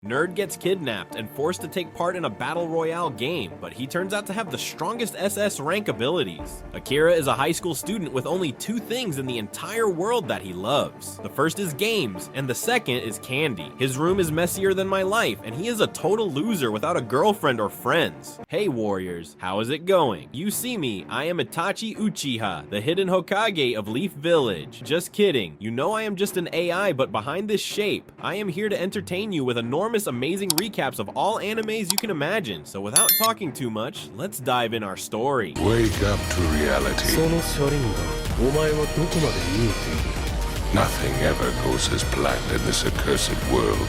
Nerd gets kidnapped and forced to take part in a battle royale game, but he turns out to have the strongest SS rank abilities. Akira is a high school student with only two things in the entire world that he loves. The first is games, and the second is candy. His room is messier than my life, and he is a total loser without a girlfriend or friends. Hey warriors, how is it going? You see me, I am Itachi Uchiha, the hidden Hokage of Leaf Village. Just kidding, you know I am just an AI, but behind this shape, I am here to entertain you with enormous amazing recaps of all animes you can imagine. So without talking too much, let's dive in our story. Wake up to reality. Nothing ever goes as planned in this accursed world.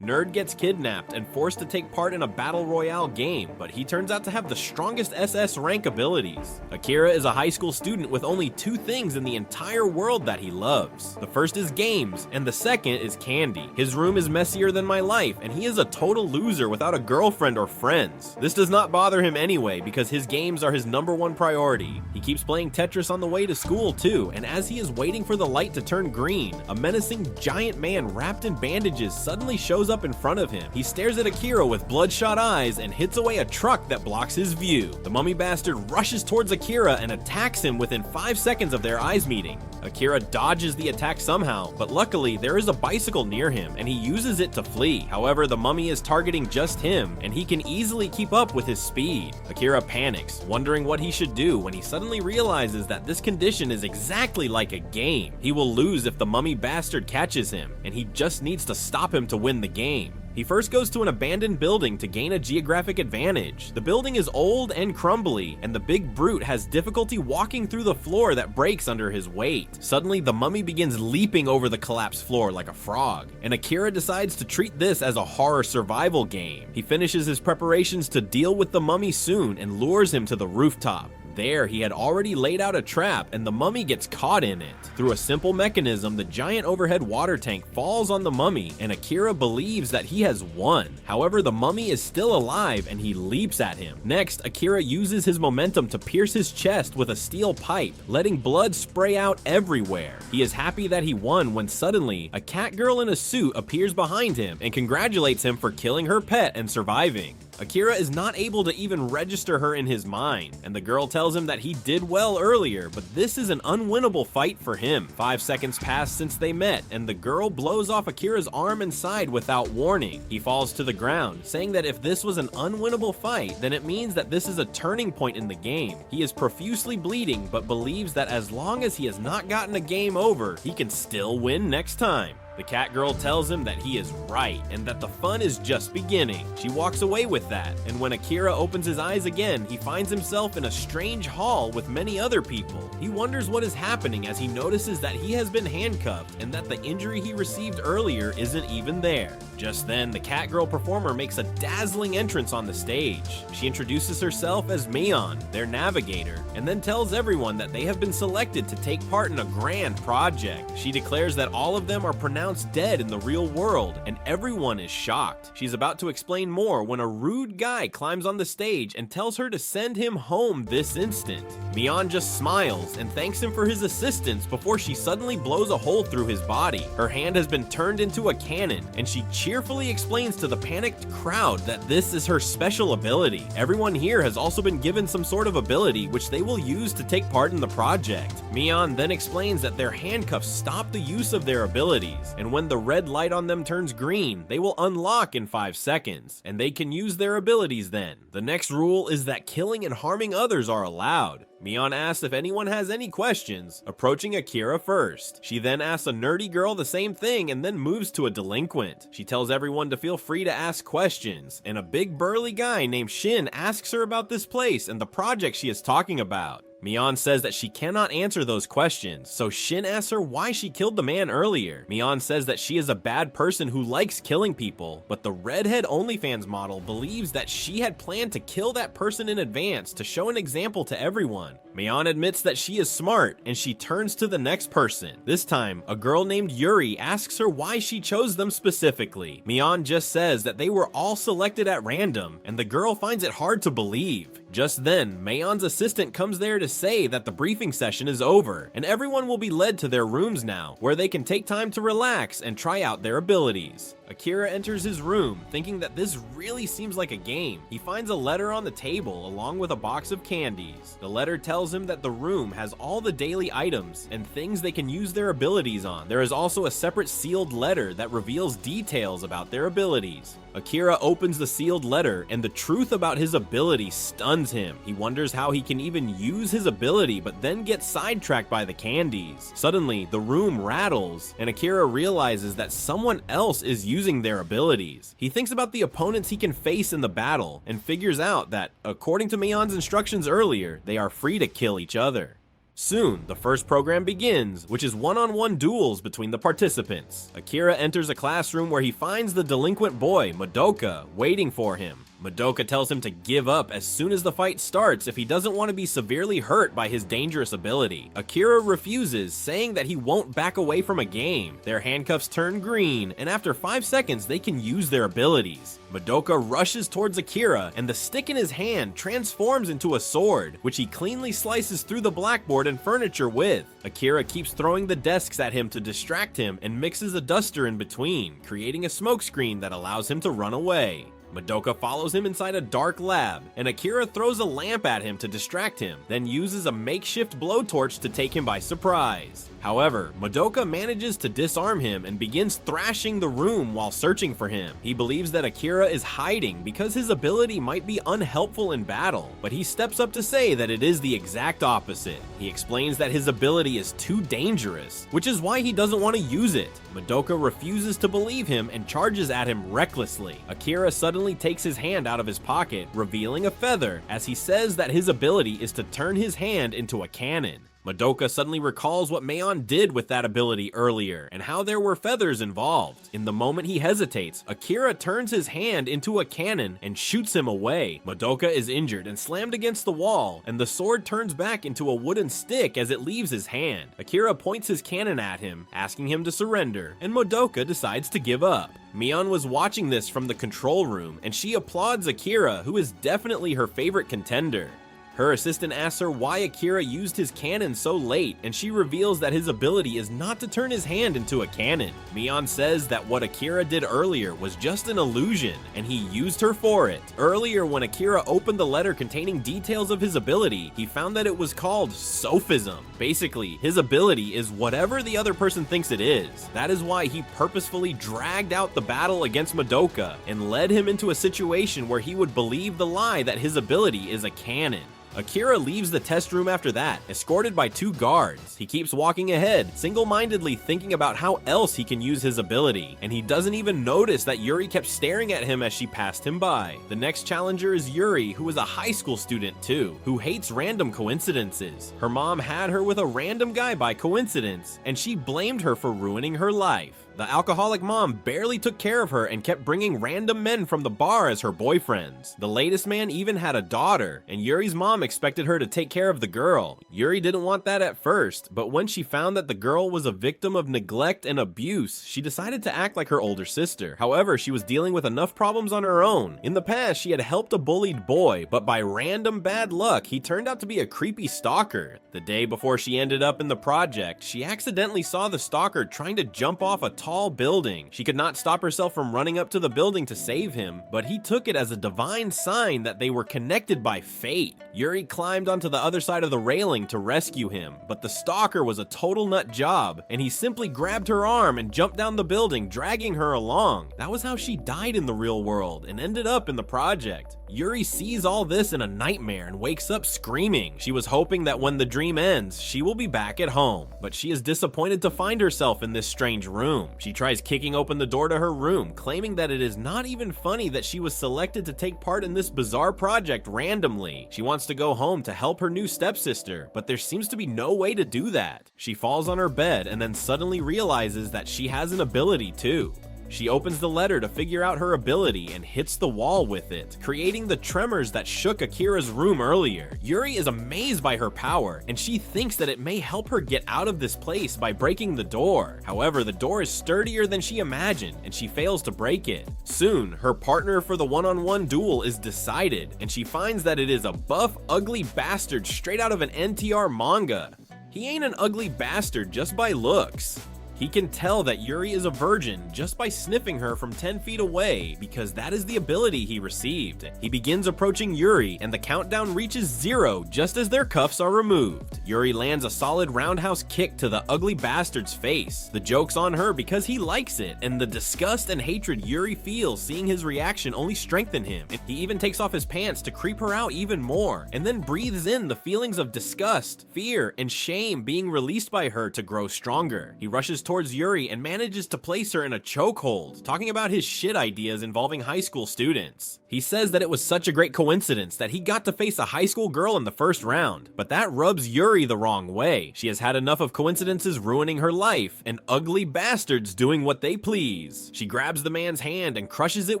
Nerd gets kidnapped and forced to take part in a battle royale game, but he turns out to have the strongest SS rank abilities. Akira is a high school student with only two things in the entire world that he loves. The first is games, and the second is candy. His room is messier than my life, and he is a total loser without a girlfriend or friends. This does not bother him anyway, because his games are his #1 priority. He keeps playing Tetris on the way to school too, and as he is waiting for the light to turn green, a menacing giant man wrapped in bandages suddenly shows up in front of him. He stares at Akira with bloodshot eyes and hits away a truck that blocks his view. The mummy bastard rushes towards Akira and attacks him within 5 seconds of their eyes meeting. Akira dodges the attack somehow, but luckily there is a bicycle near him and he uses it to flee. However, the mummy is targeting just him and he can easily keep up with his speed. Akira panics, wondering what he should do when he suddenly realizes that this condition is exactly like a game. He will lose if the mummy bastard catches him, and he just needs to stop him to win the game. He first goes to an abandoned building to gain a geographic advantage. The building is old and crumbly, and the big brute has difficulty walking through the floor that breaks under his weight. Suddenly, the mummy begins leaping over the collapsed floor like a frog, and Akira decides to treat this as a horror survival game. He finishes his preparations to deal with the mummy soon and lures him to the rooftop. There, he had already laid out a trap, and the mummy gets caught in it. Through a simple mechanism, the giant overhead water tank falls on the mummy, and Akira believes that he has won. However, the mummy is still alive, and he leaps at him. Next, Akira uses his momentum to pierce his chest with a steel pipe, letting blood spray out everywhere. He is happy that he won when suddenly, a cat girl in a suit appears behind him and congratulates him for killing her pet and surviving. Akira is not able to even register her in his mind, and the girl tells him that he did well earlier, but this is an unwinnable fight for him. 5 seconds pass since they met, and the girl blows off Akira's arm and side without warning. He falls to the ground, saying that if this was an unwinnable fight, then it means that this is a turning point in the game. He is profusely bleeding, but believes that as long as he has not gotten a game over, he can still win next time. The cat girl tells him that he is right and that the fun is just beginning. She walks away with that, and when Akira opens his eyes again, he finds himself in a strange hall with many other people. He wonders what is happening as he notices that he has been handcuffed and that the injury he received earlier isn't even there. Just then, the cat girl performer makes a dazzling entrance on the stage. She introduces herself as Mion, their navigator, and then tells everyone that they have been selected to take part in a grand project. She declares that all of them are pronounced dead in the real world, and everyone is shocked. She's about to explain more when a rude guy climbs on the stage and tells her to send him home this instant. Mion just smiles and thanks him for his assistance before she suddenly blows a hole through his body. Her hand has been turned into a cannon, and she cheerfully explains to the panicked crowd that this is her special ability. Everyone here has also been given some sort of ability which they will use to take part in the project. Mion then explains that their handcuffs stop the use of their abilities, and when the red light on them turns green, they will unlock in 5 seconds, and they can use their abilities then. The next rule is that killing and harming others are allowed. Mion asks if anyone has any questions, approaching Akira first. She then asks a nerdy girl the same thing and then moves to a delinquent. She tells everyone to feel free to ask questions, and a big burly guy named Shin asks her about this place and the project she is talking about. Mion says that she cannot answer those questions, so Shin asks her why she killed the man earlier. Mion says that she is a bad person who likes killing people, but the redhead OnlyFans model believes that she had planned to kill that person in advance to show an example to everyone. Mion admits that she is smart, and she turns to the next person. This time, a girl named Yuri asks her why she chose them specifically. Mion just says that they were all selected at random, and the girl finds it hard to believe. Just then, Mayon's assistant comes there to say that the briefing session is over, and everyone will be led to their rooms now, where they can take time to relax and try out their abilities. Akira enters his room, thinking that this really seems like a game. He finds a letter on the table along with a box of candies. The letter tells him that the room has all the daily items and things they can use their abilities on. There is also a separate sealed letter that reveals details about their abilities. Akira opens the sealed letter, and the truth about his ability stuns him. He wonders how he can even use his ability, but then gets sidetracked by the candies. Suddenly, the room rattles, and Akira realizes that someone else is using their abilities. He thinks about the opponents he can face in the battle, and figures out that, according to Mayon's instructions earlier, they are free to kill each other. Soon, the first program begins, which is one-on-one duels between the participants. Akira enters a classroom where he finds the delinquent boy, Madoka, waiting for him. Madoka tells him to give up as soon as the fight starts if he doesn't want to be severely hurt by his dangerous ability. Akira refuses, saying that he won't back away from a game. Their handcuffs turn green, and after 5 seconds they can use their abilities. Madoka rushes towards Akira, and the stick in his hand transforms into a sword, which he cleanly slices through the blackboard and furniture with. Akira keeps throwing the desks at him to distract him and mixes a duster in between, creating a smokescreen that allows him to run away. Madoka follows him inside a dark lab, and Akira throws a lamp at him to distract him, then uses a makeshift blowtorch to take him by surprise. However, Madoka manages to disarm him and begins thrashing the room while searching for him. He believes that Akira is hiding because his ability might be unhelpful in battle, but he steps up to say that it is the exact opposite. He explains that his ability is too dangerous, which is why he doesn't want to use it. Madoka refuses to believe him and charges at him recklessly. Akira suddenly takes his hand out of his pocket, revealing a feather, as he says that his ability is to turn his hand into a cannon. Madoka suddenly recalls what Mayon did with that ability earlier, and how there were feathers involved. In the moment he hesitates, Akira turns his hand into a cannon and shoots him away. Madoka is injured and slammed against the wall, and the sword turns back into a wooden stick as it leaves his hand. Akira points his cannon at him, asking him to surrender, and Madoka decides to give up. Mion was watching this from the control room, and she applauds Akira, who is definitely her favorite contender. Her assistant asks her why Akira used his cannon so late, and she reveals that his ability is not to turn his hand into a cannon. Mion says that what Akira did earlier was just an illusion, and he used her for it. Earlier, when Akira opened the letter containing details of his ability, he found that it was called sophism. Basically, his ability is whatever the other person thinks it is. That is why he purposefully dragged out the battle against Madoka, and led him into a situation where he would believe the lie that his ability is a cannon. Akira leaves the test room after that, escorted by 2 guards. He keeps walking ahead, single-mindedly thinking about how else he can use his ability, and he doesn't even notice that Yuri kept staring at him as she passed him by. The next challenger is Yuri, who is a high school student too, who hates random coincidences. Her mom had her with a random guy by coincidence, and she blamed her for ruining her life. The alcoholic mom barely took care of her and kept bringing random men from the bar as her boyfriends. The latest man even had a daughter, and Yuri's mom expected her to take care of the girl. Yuri didn't want that at first, but when she found that the girl was a victim of neglect and abuse, she decided to act like her older sister. However, she was dealing with enough problems on her own. In the past, she had helped a bullied boy, but by random bad luck, he turned out to be a creepy stalker. The day before she ended up in the project, she accidentally saw the stalker trying to jump off a tall building. She could not stop herself from running up to the building to save him, but he took it as a divine sign that they were connected by fate. Yuri climbed onto the other side of the railing to rescue him, but the stalker was a total nut job, and he simply grabbed her arm and jumped down the building, dragging her along. That was how she died in the real world and ended up in the project. Yuri sees all this in a nightmare and wakes up screaming. She was hoping that when the dream ends, she will be back at home, but she is disappointed to find herself in this strange room. She tries kicking open the door to her room, claiming that it is not even funny that she was selected to take part in this bizarre project randomly. She wants to go home to help her new stepsister, but there seems to be no way to do that. She falls on her bed and then suddenly realizes that she has an ability too. She opens the letter to figure out her ability and hits the wall with it, creating the tremors that shook Akira's room earlier. Yuri is amazed by her power, and she thinks that it may help her get out of this place by breaking the door. However, the door is sturdier than she imagined, and she fails to break it. Soon, her partner for the one-on-one duel is decided, and she finds that it is a buff, ugly bastard straight out of an NTR manga. He ain't an ugly bastard just by looks. He can tell that Yuri is a virgin just by sniffing her from 10 feet away, because that is the ability he received. He begins approaching Yuri, and the countdown reaches 0 just as their cuffs are removed. Yuri lands a solid roundhouse kick to the ugly bastard's face. The joke's on her because he likes it, and the disgust and hatred Yuri feels seeing his reaction only strengthen him. He even takes off his pants to creep her out even more, and then breathes in the feelings of disgust, fear, and shame being released by her to grow stronger. He rushes towards Yuri and manages to place her in a chokehold, talking about his shit ideas involving high school students. He says that it was such a great coincidence that he got to face a high school girl in the first round, but that rubs Yuri the wrong way. She has had enough of coincidences ruining her life and ugly bastards doing what they please. She grabs the man's hand and crushes it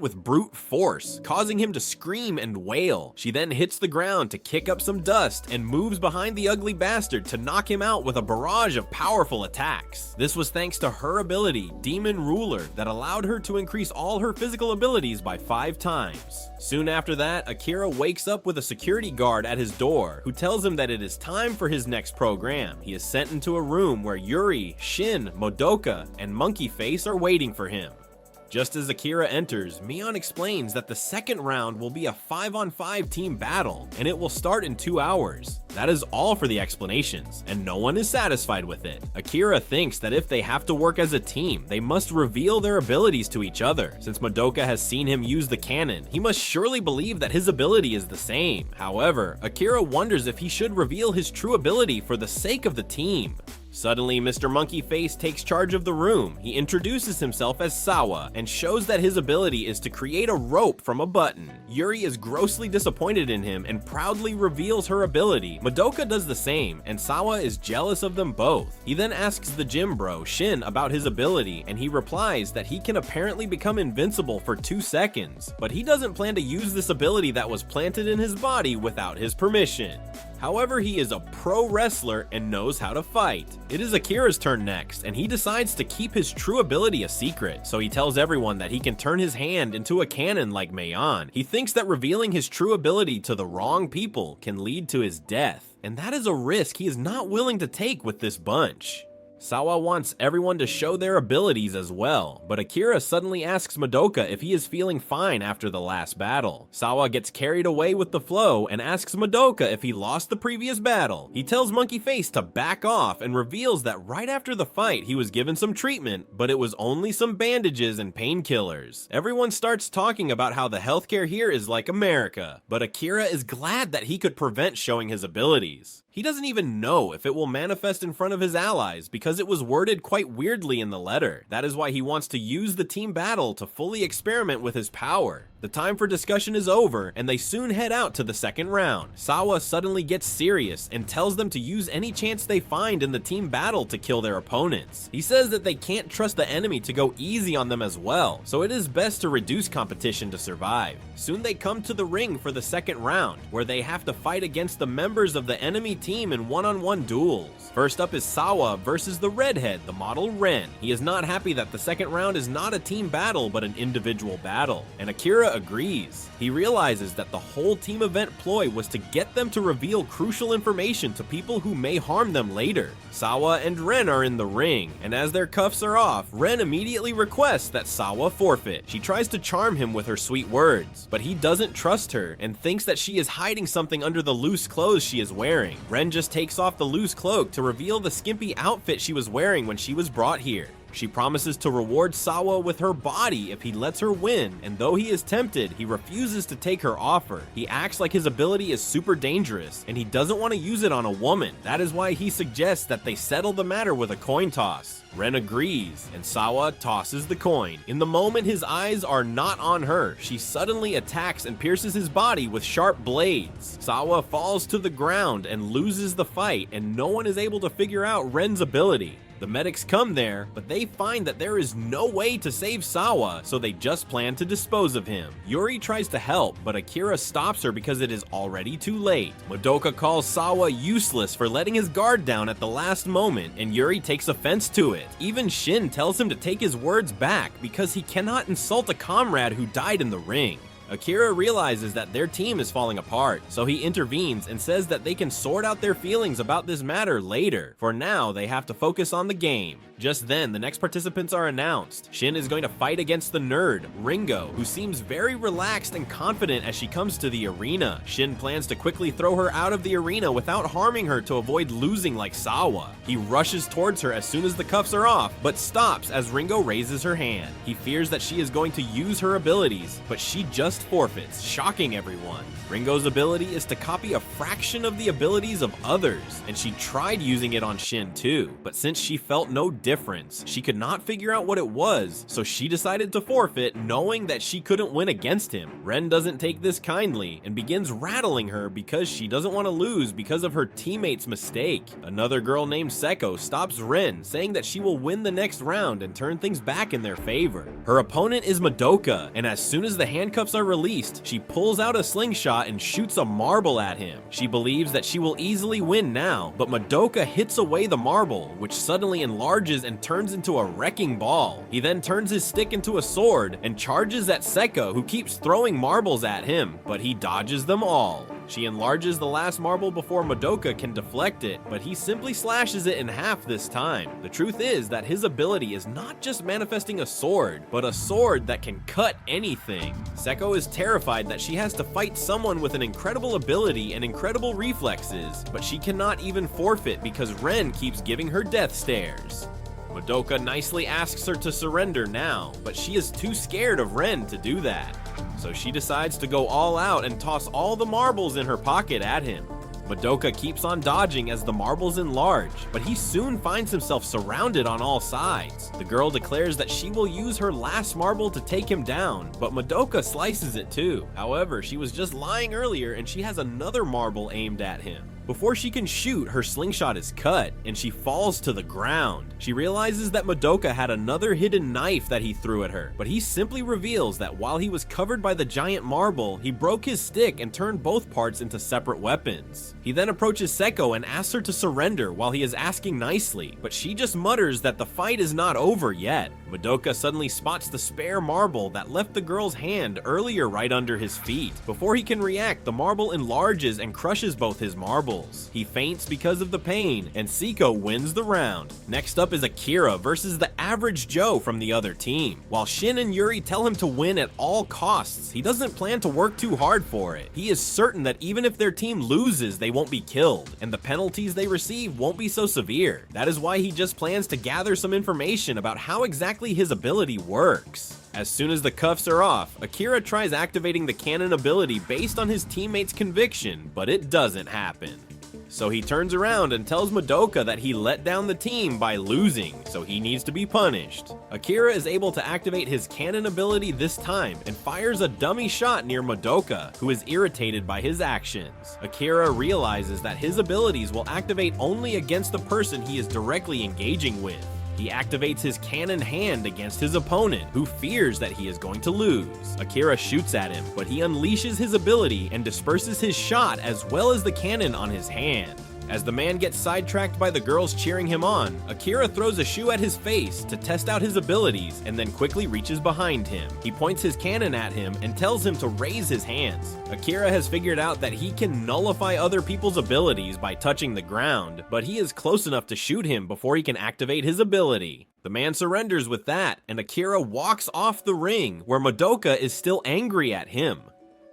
with brute force, causing him to scream and wail. She then hits the ground to kick up some dust and moves behind the ugly bastard to knock him out with a barrage of powerful attacks. This was thanks to her ability, Demon Ruler, that allowed her to increase all her physical abilities by 5 times. Soon after that, Akira wakes up with a security guard at his door, who tells him that it is time for his next program. He is sent into a room where Yuri, Shin, Madoka, and Monkey Face are waiting for him. Just as Akira enters, Mion explains that the second round will be a 5-on-5 team battle, and it will start in 2 hours. That is all for the explanations, and no one is satisfied with it. Akira thinks that if they have to work as a team, they must reveal their abilities to each other. Since Madoka has seen him use the cannon, he must surely believe that his ability is the same. However, Akira wonders if he should reveal his true ability for the sake of the team. Suddenly, Mr. Monkey Face takes charge of the room. He introduces himself as Sawa and shows that his ability is to create a rope from a button. Yuri is grossly disappointed in him and proudly reveals her ability. Madoka does the same, and Sawa is jealous of them both. He then asks the gym bro, Shin, about his ability, and he replies that he can apparently become invincible for 2 seconds, but he doesn't plan to use this ability that was planted in his body without his permission. However, he is a pro wrestler and knows how to fight. It is Akira's turn next, and he decides to keep his true ability a secret, so he tells everyone that he can turn his hand into a cannon like Meian. He thinks that revealing his true ability to the wrong people can lead to his death, and that is a risk he is not willing to take with this bunch. Sawa wants everyone to show their abilities as well, but Akira suddenly asks Madoka if he is feeling fine after the last battle. Sawa gets carried away with the flow and asks Madoka if he lost the previous battle. He tells Monkey Face to back off and reveals that right after the fight he was given some treatment, but it was only some bandages and painkillers. Everyone starts talking about how the healthcare here is like America, but Akira is glad that he could prevent showing his abilities. He doesn't even know if it will manifest in front of his allies because it was worded quite weirdly in the letter. That is why he wants to use the team battle to fully experiment with his power. The time for discussion is over, and they soon head out to the second round. Sawa suddenly gets serious and tells them to use any chance they find in the team battle to kill their opponents. He says that they can't trust the enemy to go easy on them as well, so it is best to reduce competition to survive. Soon they come to the ring for the second round, where they have to fight against the members of the enemy team in one-on-one duels. First up is Sawa versus the redhead, the model Ren. He is not happy that the second round is not a team battle but an individual battle, and Akira agrees. He realizes that the whole team event ploy was to get them to reveal crucial information to people who may harm them later. Sawa and Ren are in the ring, and as their cuffs are off, Ren immediately requests that Sawa forfeit. She tries to charm him with her sweet words, but he doesn't trust her and thinks that she is hiding something under the loose clothes she is wearing. Ren just takes off the loose cloak to reveal the skimpy outfit she was wearing when she was brought here. She promises to reward Sawa with her body if he lets her win, and though he is tempted, he refuses to take her offer. He acts like his ability is super dangerous, and he doesn't want to use it on a woman. That is why he suggests that they settle the matter with a coin toss. Ren agrees, and Sawa tosses the coin. In the moment his eyes are not on her, she suddenly attacks and pierces his body with sharp blades. Sawa falls to the ground and loses the fight, and no one is able to figure out Ren's ability. The medics come there, but they find that there is no way to save Sawa, so they just plan to dispose of him. Yuri tries to help, but Akira stops her because it is already too late. Madoka calls Sawa useless for letting his guard down at the last moment, and Yuri takes offense to it. Even Shin tells him to take his words back because he cannot insult a comrade who died in the ring. Akira realizes that their team is falling apart, so he intervenes and says that they can sort out their feelings about this matter later. For now, they have to focus on the game. Just then, the next participants are announced. Shin is going to fight against the nerd, Ringo, who seems very relaxed and confident as she comes to the arena. Shin plans to quickly throw her out of the arena without harming her to avoid losing like Sawa. He rushes towards her as soon as the cuffs are off, but stops as Ringo raises her hand. He fears that she is going to use her abilities, but she just forfeits, shocking everyone. Ringo's ability is to copy a fraction of the abilities of others, and she tried using it on Shin too, but since she felt no difference, she could not figure out what it was, so she decided to forfeit, knowing that she couldn't win against him. Ren doesn't take this kindly and begins rattling her because she doesn't want to lose because of her teammate's mistake. Another girl named Seko stops Ren, saying that she will win the next round and turn things back in their favor. Her opponent is Madoka, and as soon as the handcuffs are released, she pulls out a slingshot and shoots a marble at him. She believes that she will easily win now, but Madoka hits away the marble, which suddenly enlarges and turns into a wrecking ball. He then turns his stick into a sword and charges at Seko, who keeps throwing marbles at him, but he dodges them all. She enlarges the last marble before Madoka can deflect it, but he simply slashes it in half this time. The truth is that his ability is not just manifesting a sword, but a sword that can cut anything. Seko is terrified that she has to fight someone with an incredible ability and incredible reflexes, but she cannot even forfeit because Ren keeps giving her death stares. Madoka nicely asks her to surrender now, but she is too scared of Ren to do that. So she decides to go all out and toss all the marbles in her pocket at him. Madoka keeps on dodging as the marbles enlarge, but he soon finds himself surrounded on all sides. The girl declares that she will use her last marble to take him down, but Madoka slices it too. However, she was just lying earlier and she has another marble aimed at him. Before she can shoot, her slingshot is cut, and she falls to the ground. She realizes that Madoka had another hidden knife that he threw at her, but he simply reveals that while he was covered by the giant marble, he broke his stick and turned both parts into separate weapons. He then approaches Seko and asks her to surrender while he is asking nicely, but she just mutters that the fight is not over yet. Madoka suddenly spots the spare marble that left the girl's hand earlier right under his feet. Before he can react, the marble enlarges and crushes both his marbles. He faints because of the pain, and Seko wins the round. Next up is Akira versus the average Joe from the other team. While Shin and Yuri tell him to win at all costs, he doesn't plan to work too hard for it. He is certain that even if their team loses, they won't be killed, and the penalties they receive won't be so severe. That is why he just plans to gather some information about how exactly his ability works. As soon as the cuffs are off, Akira tries activating the cannon ability based on his teammate's conviction, but it doesn't happen. So he turns around and tells Madoka that he let down the team by losing, so he needs to be punished. Akira is able to activate his cannon ability this time and fires a dummy shot near Madoka, who is irritated by his actions. Akira realizes that his abilities will activate only against the person he is directly engaging with. He activates his cannon hand against his opponent, who fears that he is going to lose. Akira shoots at him, but he unleashes his ability and disperses his shot as well as the cannon on his hand. As the man gets sidetracked by the girls cheering him on, Akira throws a shoe at his face to test out his abilities and then quickly reaches behind him. He points his cannon at him and tells him to raise his hands. Akira has figured out that he can nullify other people's abilities by touching the ground, but he is close enough to shoot him before he can activate his ability. The man surrenders with that, and Akira walks off the ring, where Madoka is still angry at him.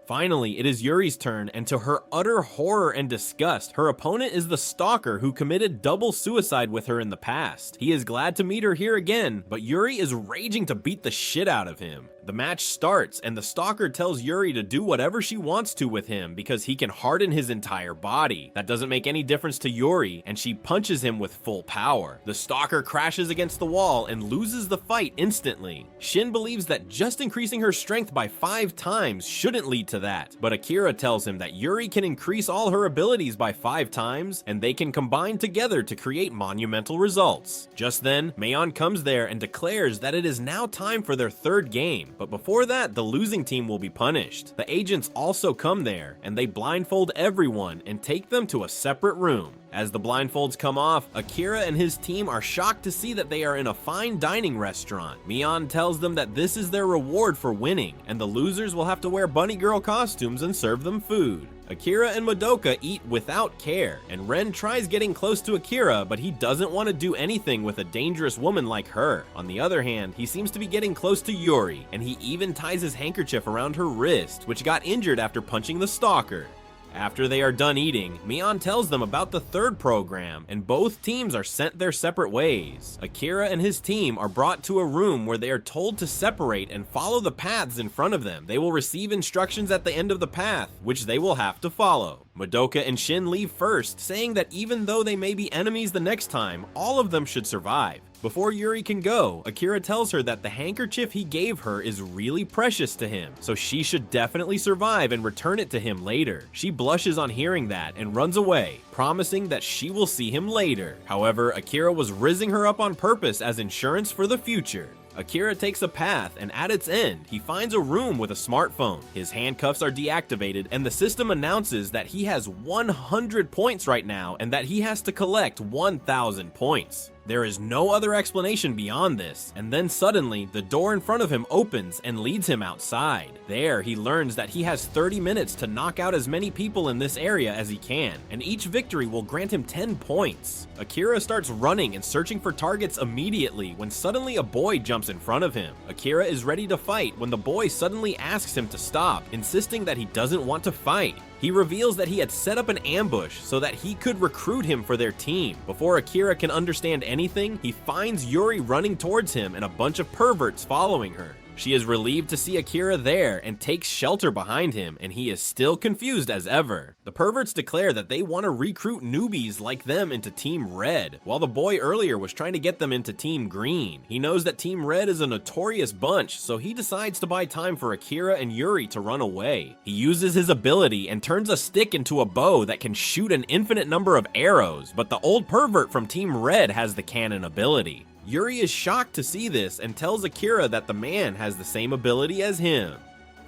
Finally, it is Yuri's turn, and to her utter horror and disgust, her opponent is the stalker who committed double suicide with her in the past. He is glad to meet her here again, but Yuri is raging to beat the shit out of him. The match starts, and the stalker tells Yuri to do whatever she wants to with him because he can harden his entire body. That doesn't make any difference to Yuri, and she punches him with full power. The stalker crashes against the wall and loses the fight instantly. Shin believes that just increasing her strength by 5 times shouldn't lead to that, but Akira tells him that Yuri can increase all her abilities by 5 times, and they can combine together to create monumental results. Just then, Mayon comes there and declares that it is now time for their 3rd game, but before that, the losing team will be punished. The agents also come there, and they blindfold everyone and take them to a separate room. As the blindfolds come off, Akira and his team are shocked to see that they are in a fine dining restaurant. Mion tells them that this is their reward for winning, and the losers will have to wear bunny girl costumes and serve them food. Akira and Madoka eat without care, and Ren tries getting close to Akira, but he doesn't want to do anything with a dangerous woman like her. On the other hand, he seems to be getting close to Yuri, and he even ties his handkerchief around her wrist, which got injured after punching the stalker. After they are done eating, Mion tells them about the 3rd program, and both teams are sent their separate ways. Akira and his team are brought to a room where they are told to separate and follow the paths in front of them. They will receive instructions at the end of the path, which they will have to follow. Madoka and Shin leave first, saying that even though they may be enemies the next time, all of them should survive. Before Yuri can go, Akira tells her that the handkerchief he gave her is really precious to him, so she should definitely survive and return it to him later. She blushes on hearing that and runs away, promising that she will see him later. However, Akira was rizzing her up on purpose as insurance for the future. Akira takes a path, and at its end, he finds a room with a smartphone. His handcuffs are deactivated, and the system announces that he has 100 points right now, and that he has to collect 1,000 points. There is no other explanation beyond this, and then suddenly, the door in front of him opens and leads him outside. There, he learns that he has 30 minutes to knock out as many people in this area as he can, and each victory will grant him 10 points. Akira starts running and searching for targets immediately when suddenly a boy jumps in front of him. Akira is ready to fight when the boy suddenly asks him to stop, insisting that he doesn't want to fight. He reveals that he had set up an ambush so that he could recruit him for their team. Before Akira can understand anything, he finds Yuri running towards him and a bunch of perverts following her. She is relieved to see Akira there and takes shelter behind him, and he is still confused as ever. The perverts declare that they want to recruit newbies like them into Team Red, while the boy earlier was trying to get them into Team Green. He knows that Team Red is a notorious bunch, so he decides to buy time for Akira and Yuri to run away. He uses his ability and turns a stick into a bow that can shoot an infinite number of arrows, but the old pervert from Team Red has the cannon ability. Yuri is shocked to see this and tells Akira that the man has the same ability as him.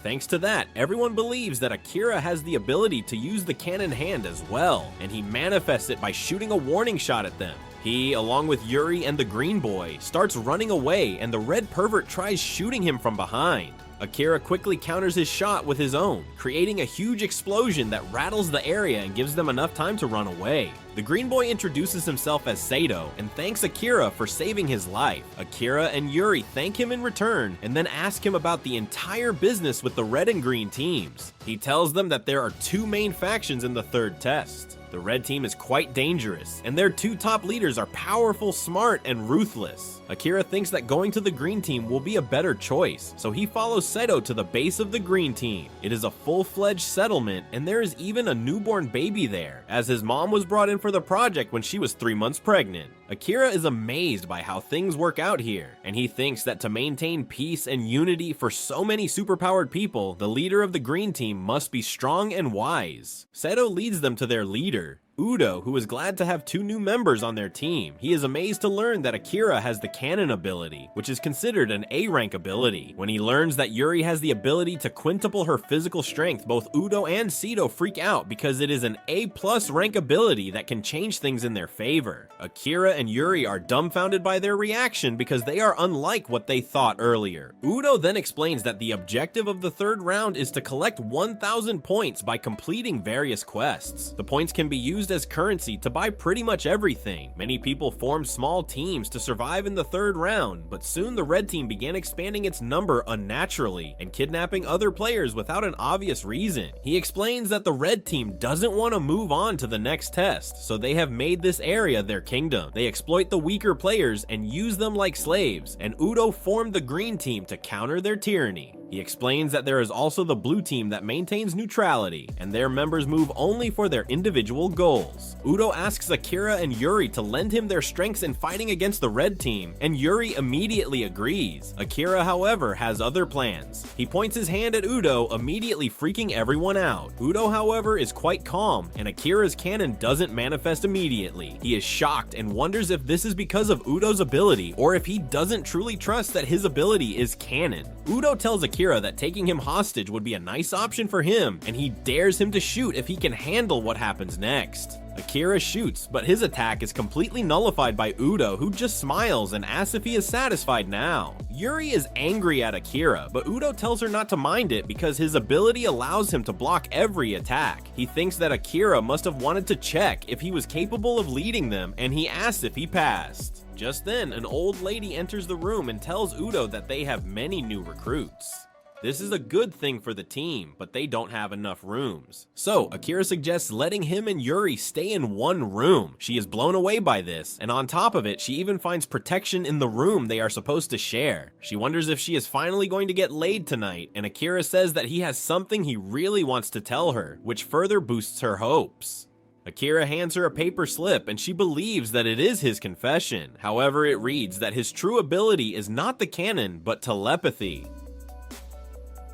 Thanks to that, everyone believes that Akira has the ability to use the cannon hand as well, and he manifests it by shooting a warning shot at them. He, along with Yuri and the green boy, starts running away, and the red pervert tries shooting him from behind. Akira quickly counters his shot with his own, creating a huge explosion that rattles the area and gives them enough time to run away. The green boy introduces himself as Sato and thanks Akira for saving his life. Akira and Yuri thank him in return and then ask him about the entire business with the red and green teams. He tells them that there are 2 main factions in the 3rd test. The red team is quite dangerous, and their 2 top leaders are powerful, smart, and ruthless. Akira thinks that going to the green team will be a better choice, so he follows Sato to the base of the green team. It is a full-fledged settlement, and there is even a newborn baby there, as his mom was brought in for the project when she was 3 months pregnant. Akira is amazed by how things work out here, and he thinks that to maintain peace and unity for so many superpowered people, the leader of the green team must be strong and wise. Sato leads them to their leader, Udo, who is glad to have 2 new members on their team. He is amazed to learn that Akira has the cannon ability, which is considered an A rank ability. When he learns that Yuri has the ability to quintuple her physical strength, both Udo and Sato freak out because it is an A+ rank ability that can change things in their favor. Akira and Yuri are dumbfounded by their reaction because they are unlike what they thought earlier. Udo then explains that the objective of the 3rd round is to collect 1,000 points by completing various quests. The points can be used as currency to buy pretty much everything. Many people formed small teams to survive in the 3rd round, but soon the red team began expanding its number unnaturally and kidnapping other players without an obvious reason. He explains that the red team doesn't want to move on to the next test, so they have made this area their kingdom. They exploit the weaker players and use them like slaves, and Udo formed the green team to counter their tyranny. He explains that there is also the blue team that maintains neutrality, and their members move only for their individual goals. Udo asks Akira and Yuri to lend him their strengths in fighting against the red team, and Yuri immediately agrees. Akira, however, has other plans. He points his hand at Udo, immediately freaking everyone out. Udo, however, is quite calm, and Akira's cannon doesn't manifest immediately. He is shocked and wonders if this is because of Udo's ability, or if he doesn't truly trust that his ability is canon. Udo tells Akira that taking him hostage would be a nice option for him, and he dares him to shoot if he can handle what happens next. Akira shoots, but his attack is completely nullified by Udo, who just smiles and asks if he is satisfied now. Yuri is angry at Akira, but Udo tells her not to mind it because his ability allows him to block every attack. He thinks that Akira must have wanted to check if he was capable of leading them, and he asks if he passed. Just then, an old lady enters the room and tells Udo that they have many new recruits. This is a good thing for the team, but they don't have enough rooms. So, Akira suggests letting him and Yuri stay in one room. She is blown away by this, and on top of it, she even finds protection in the room they are supposed to share. She wonders if she is finally going to get laid tonight, and Akira says that he has something he really wants to tell her, which further boosts her hopes. Akira hands her a paper slip, and she believes that it is his confession. However, it reads that his true ability is not the canon, but telepathy.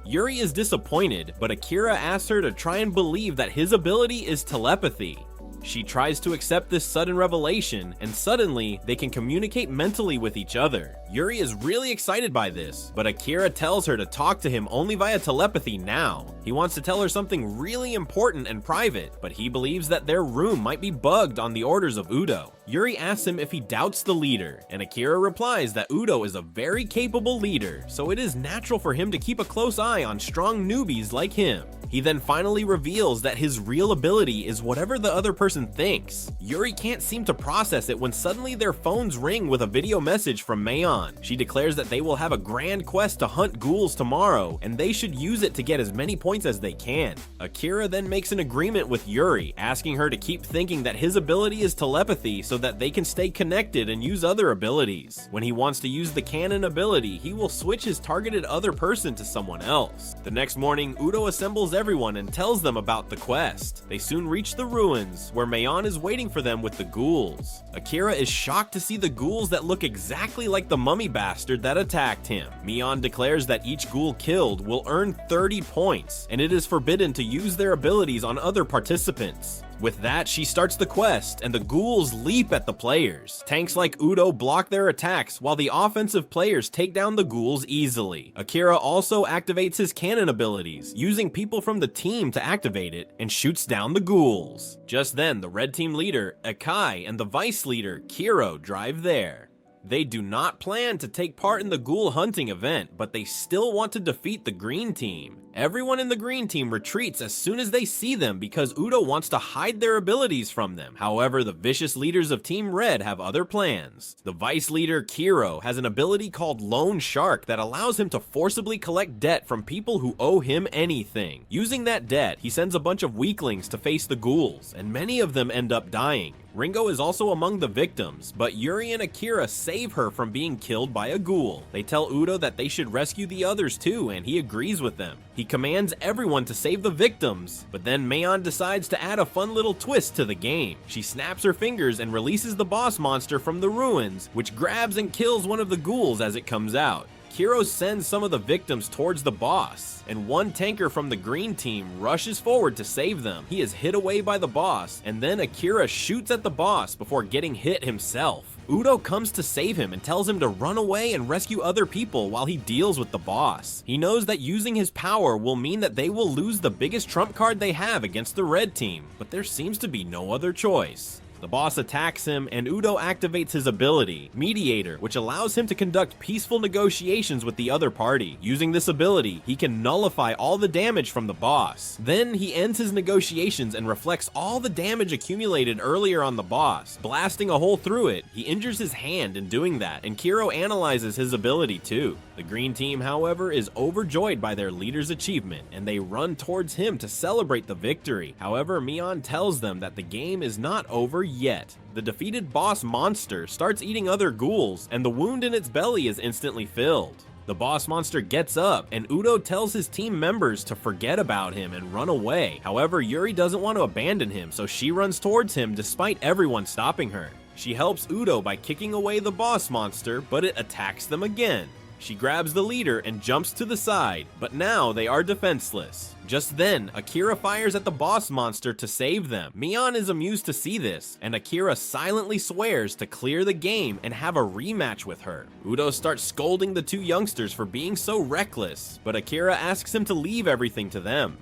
Yuri is disappointed, but Akira asks her to try and believe that his ability is telepathy. She tries to accept this sudden revelation, and suddenly, they can communicate mentally with each other. Yuri is really excited by this, but Akira tells her to talk to him only via telepathy now. He wants to tell her something really important and private, but he believes that their room might be bugged on the orders of Udo. Yuri asks him if he doubts the leader, and Akira replies that Udo is a very capable leader, so it is natural for him to keep a close eye on strong newbies like him. He then finally reveals that his real ability is whatever the other person thinks. Yuri can't seem to process it when suddenly their phones ring with a video message from Mayon. She declares that they will have a grand quest to hunt ghouls tomorrow, and they should use it to get as many points as they can. Akira then makes an agreement with Yuri, asking her to keep thinking that his ability is telepathy so that they can stay connected and use other abilities. When he wants to use the canon ability, he will switch his targeted other person to someone else. The next morning, Udo assembles everyone and tells them about the quest. They soon reach the ruins, where Mayon is waiting for them with the ghouls. Akira is shocked to see the ghouls that look exactly like the mummy bastard that attacked him. Mayon declares that each ghoul killed will earn 30 points, and it is forbidden to use their abilities on other participants. With that, she starts the quest, and the ghouls leap at the players. Tanks like Udo block their attacks, while the offensive players take down the ghouls easily. Akira also activates his cannon abilities, using people from the team to activate it, and shoots down the ghouls. Just then, the red team leader, Isekai, and the vice leader, Kiro, drive there. They do not plan to take part in the ghoul hunting event, but they still want to defeat the green team. Everyone in the green team retreats as soon as they see them because Udo wants to hide their abilities from them. However, the vicious leaders of Team Red have other plans. The vice leader, Kiro, has an ability called Lone Shark that allows him to forcibly collect debt from people who owe him anything. Using that debt, he sends a bunch of weaklings to face the ghouls, and many of them end up dying. Ringo is also among the victims, but Yuri and Akira save her from being killed by a ghoul. They tell Udo that they should rescue the others too, and he agrees with them. He commands everyone to save the victims, but then Mayon decides to add a fun little twist to the game. She snaps her fingers and releases the boss monster from the ruins, which grabs and kills one of the ghouls as it comes out. Kiro sends some of the victims towards the boss, and one tanker from the green team rushes forward to save them. He is hit away by the boss, and then Akira shoots at the boss before getting hit himself. Udo comes to save him and tells him to run away and rescue other people while he deals with the boss. He knows that using his power will mean that they will lose the biggest trump card they have against the red team, but there seems to be no other choice. The boss attacks him, and Udo activates his ability, Mediator, which allows him to conduct peaceful negotiations with the other party. Using this ability, he can nullify all the damage from the boss. Then he ends his negotiations and reflects all the damage accumulated earlier on the boss. Blasting a hole through it, he injures his hand in doing that, and Kiro analyzes his ability too. The green team, however, is overjoyed by their leader's achievement, and they run towards him to celebrate the victory. However, Mayon tells them that the game is not over yet. The defeated boss monster starts eating other ghouls, and the wound in its belly is instantly filled. The boss monster gets up, and Udo tells his team members to forget about him and run away. However, Yuri doesn't want to abandon him, so she runs towards him despite everyone stopping her. She helps Udo by kicking away the boss monster, but it attacks them again. She grabs the leader and jumps to the side, but now they are defenseless. Just then, Akira fires at the boss monster to save them. Mion is amused to see this, and Akira silently swears to clear the game and have a rematch with her. Udo starts scolding the two youngsters for being so reckless, but Akira asks him to leave everything to them.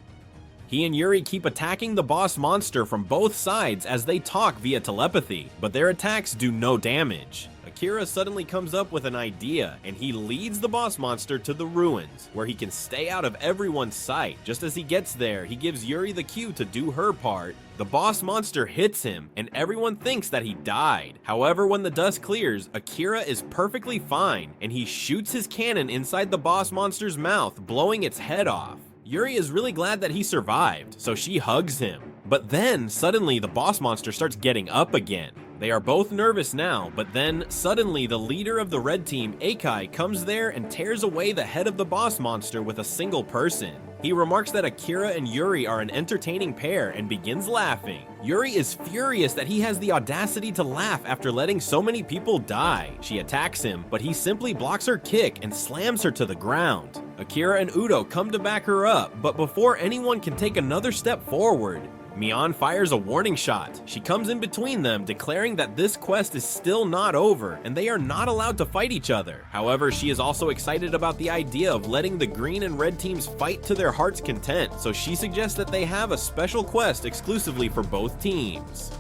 He and Yuri keep attacking the boss monster from both sides as they talk via telepathy, but their attacks do no damage. Akira suddenly comes up with an idea, and he leads the boss monster to the ruins, where he can stay out of everyone's sight. Just as he gets there, he gives Yuri the cue to do her part. The boss monster hits him, and everyone thinks that he died. However, when the dust clears, Akira is perfectly fine, and he shoots his cannon inside the boss monster's mouth, blowing its head off. Yuri is really glad that he survived, so she hugs him. But then, suddenly the boss monster starts getting up again. They are both nervous now, but then, suddenly the leader of the red team, Akai, comes there and tears away the head of the boss monster with a single person. He remarks that Akira and Yuri are an entertaining pair and begins laughing. Yuri is furious that he has the audacity to laugh after letting so many people die. She attacks him, but he simply blocks her kick and slams her to the ground. Akira and Udo come to back her up, but before anyone can take another step forward, Mion fires a warning shot. She comes in between them, declaring that this quest is still not over, and they are not allowed to fight each other. However, she is also excited about the idea of letting the green and red teams fight to their heart's content, so she suggests that they have a special quest exclusively for both teams.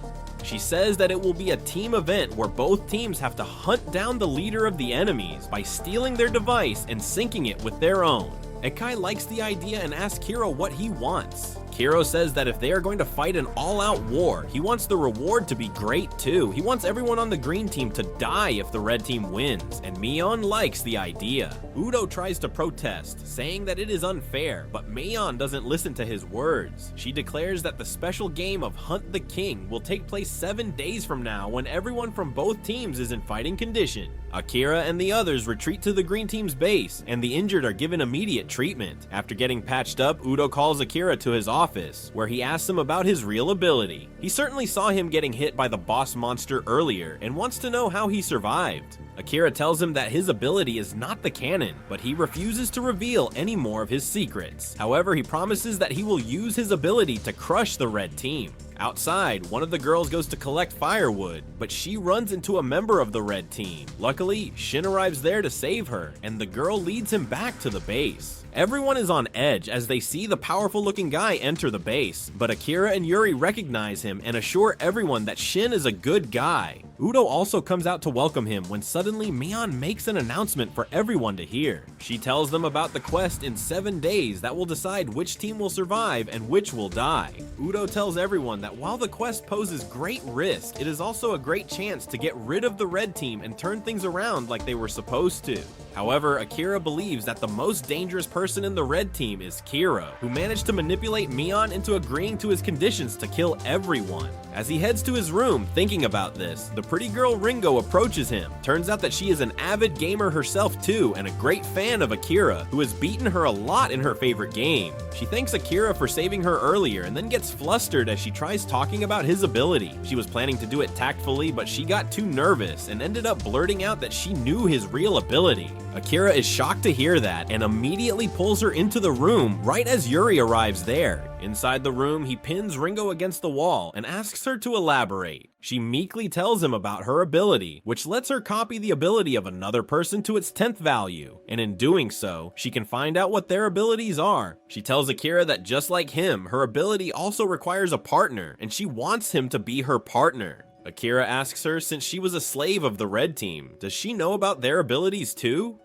She says that it will be a team event where both teams have to hunt down the leader of the enemies by stealing their device and syncing it with their own. Akai likes the idea and asks Kiro what he wants. Kiro says that if they are going to fight an all-out war, he wants the reward to be great too. He wants everyone on the green team to die if the red team wins, and Mion likes the idea. Udo tries to protest, saying that it is unfair, but Mion doesn't listen to his words. She declares that the special game of Hunt the King will take place 7 days from now when everyone from both teams is in fighting condition. Akira and the others retreat to the green team's base, and the injured are given immediate treatment. After getting patched up, Udo calls Akira to his office, where he asks him about his real ability. He certainly saw him getting hit by the boss monster earlier, and wants to know how he survived. Akira tells him that his ability is not the canon, but he refuses to reveal any more of his secrets. However, he promises that he will use his ability to crush the red team. Outside, one of the girls goes to collect firewood, but she runs into a member of the red team. Luckily, Shin arrives there to save her, and the girl leads him back to the base. Everyone is on edge as they see the powerful looking guy enter the base, but Akira and Yuri recognize him and assure everyone that Shin is a good guy. Udo also comes out to welcome him when suddenly Mion makes an announcement for everyone to hear. She tells them about the quest in 7 days that will decide which team will survive and which will die. Udo tells everyone that while the quest poses great risk, it is also a great chance to get rid of the red team and turn things around like they were supposed to. However, Akira believes that the most dangerous person in the red team is Kiro, who managed to manipulate Mion into agreeing to his conditions to kill everyone. As he heads to his room thinking about this, the pretty girl Ringo approaches him. Turns out that she is an avid gamer herself too, and a great fan of Akira, who has beaten her a lot in her favorite game. She thanks Akira for saving her earlier and then gets flustered as she tries talking about his ability. She was planning to do it tactfully, but she got too nervous and ended up blurting out that she knew his real ability. Akira is shocked to hear that and immediately pulls her into the room right as Yuri arrives there. Inside the room, he pins Ringo against the wall and asks her to elaborate. She meekly tells him about her ability, which lets her copy the ability of another person to its 10th value, and in doing so, she can find out what their abilities are. She tells Akira that just like him, her ability also requires a partner, and she wants him to be her partner. Akira asks her, since she was a slave of the red team, does she know about their abilities too?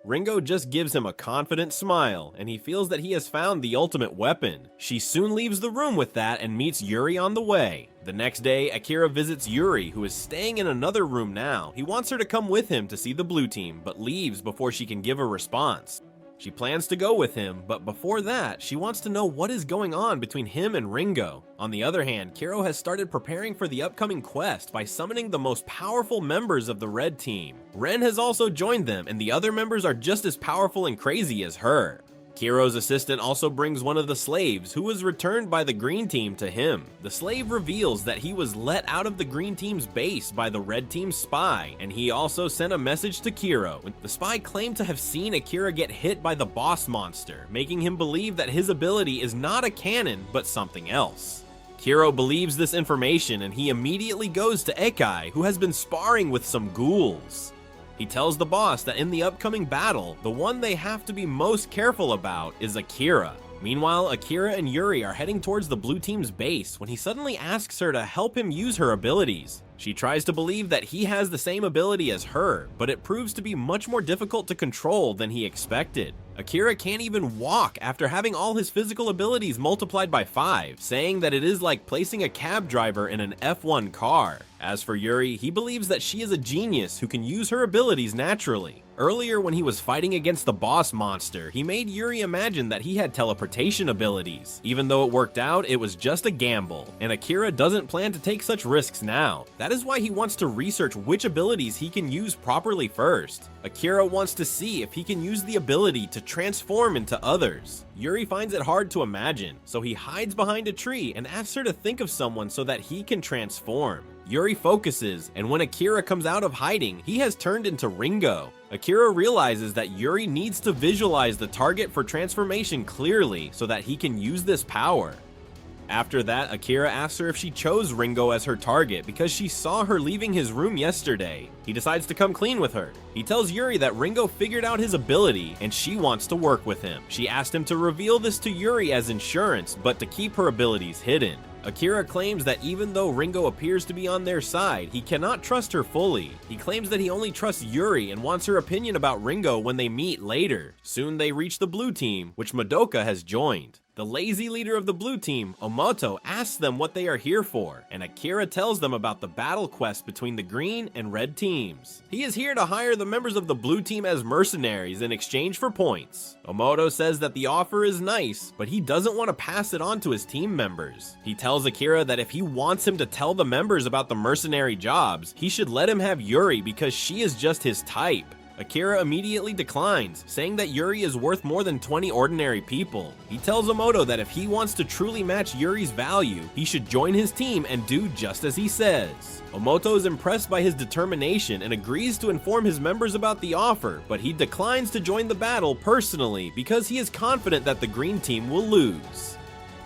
Ringo just gives him a confident smile, and he feels that he has found the ultimate weapon. She soon leaves the room with that and meets Yuri on the way. The next day, Akira visits Yuri, who is staying in another room now. He wants her to come with him to see the blue team, but leaves before she can give a response. She plans to go with him, but before that, she wants to know what is going on between him and Ringo. On the other hand, Kiro has started preparing for the upcoming quest by summoning the most powerful members of the red team. Ren has also joined them, and the other members are just as powerful and crazy as her. Kiro's assistant also brings one of the slaves, who was returned by the green team, to him. The slave reveals that he was let out of the green team's base by the red team's spy, and he also sent a message to Kiro. The spy claimed to have seen Akira get hit by the boss monster, making him believe that his ability is not a cannon, but something else. Kiro believes this information, and he immediately goes to Isekai, who has been sparring with some ghouls. He tells the boss that in the upcoming battle, the one they have to be most careful about is Akira. Meanwhile, Akira and Yuri are heading towards the blue team's base when he suddenly asks her to help him use her abilities. She tries to believe that he has the same ability as her, but it proves to be much more difficult to control than he expected. Akira can't even walk after having all his physical abilities multiplied by 5, saying that it is like placing a cab driver in an F1 car. As for Yuri, he believes that she is a genius who can use her abilities naturally. Earlier, when he was fighting against the boss monster, he made Yuri imagine that he had teleportation abilities. Even though it worked out, it was just a gamble, and Akira doesn't plan to take such risks now. That is why he wants to research which abilities he can use properly first. Akira wants to see if he can use the ability to transform into others. Yuri finds it hard to imagine, so he hides behind a tree and asks her to think of someone so that he can transform. Yuri focuses, and when Akira comes out of hiding, he has turned into Ringo. Akira realizes that Yuri needs to visualize the target for transformation clearly so that he can use this power. After that, Akira asks her if she chose Ringo as her target because she saw her leaving his room yesterday. He decides to come clean with her. He tells Yuri that Ringo figured out his ability and she wants to work with him. She asked him to reveal this to Yuri as insurance, but to keep her abilities hidden. Akira claims that even though Ringo appears to be on their side, he cannot trust her fully. He claims that he only trusts Yuri and wants her opinion about Ringo when they meet later. Soon they reach the blue team, which Madoka has joined. The lazy leader of the blue team, Omoto, asks them what they are here for, and Akira tells them about the battle quest between the green and red teams. He is here to hire the members of the blue team as mercenaries in exchange for points. Omoto says that the offer is nice, but he doesn't want to pass it on to his team members. He tells Akira that if he wants him to tell the members about the mercenary jobs, he should let him have Yuri because she is just his type. Akira immediately declines, saying that Yuri is worth more than 20 ordinary people. He tells Omoto that if he wants to truly match Yuri's value, he should join his team and do just as he says. Omoto is impressed by his determination and agrees to inform his members about the offer, but he declines to join the battle personally because he is confident that the green team will lose.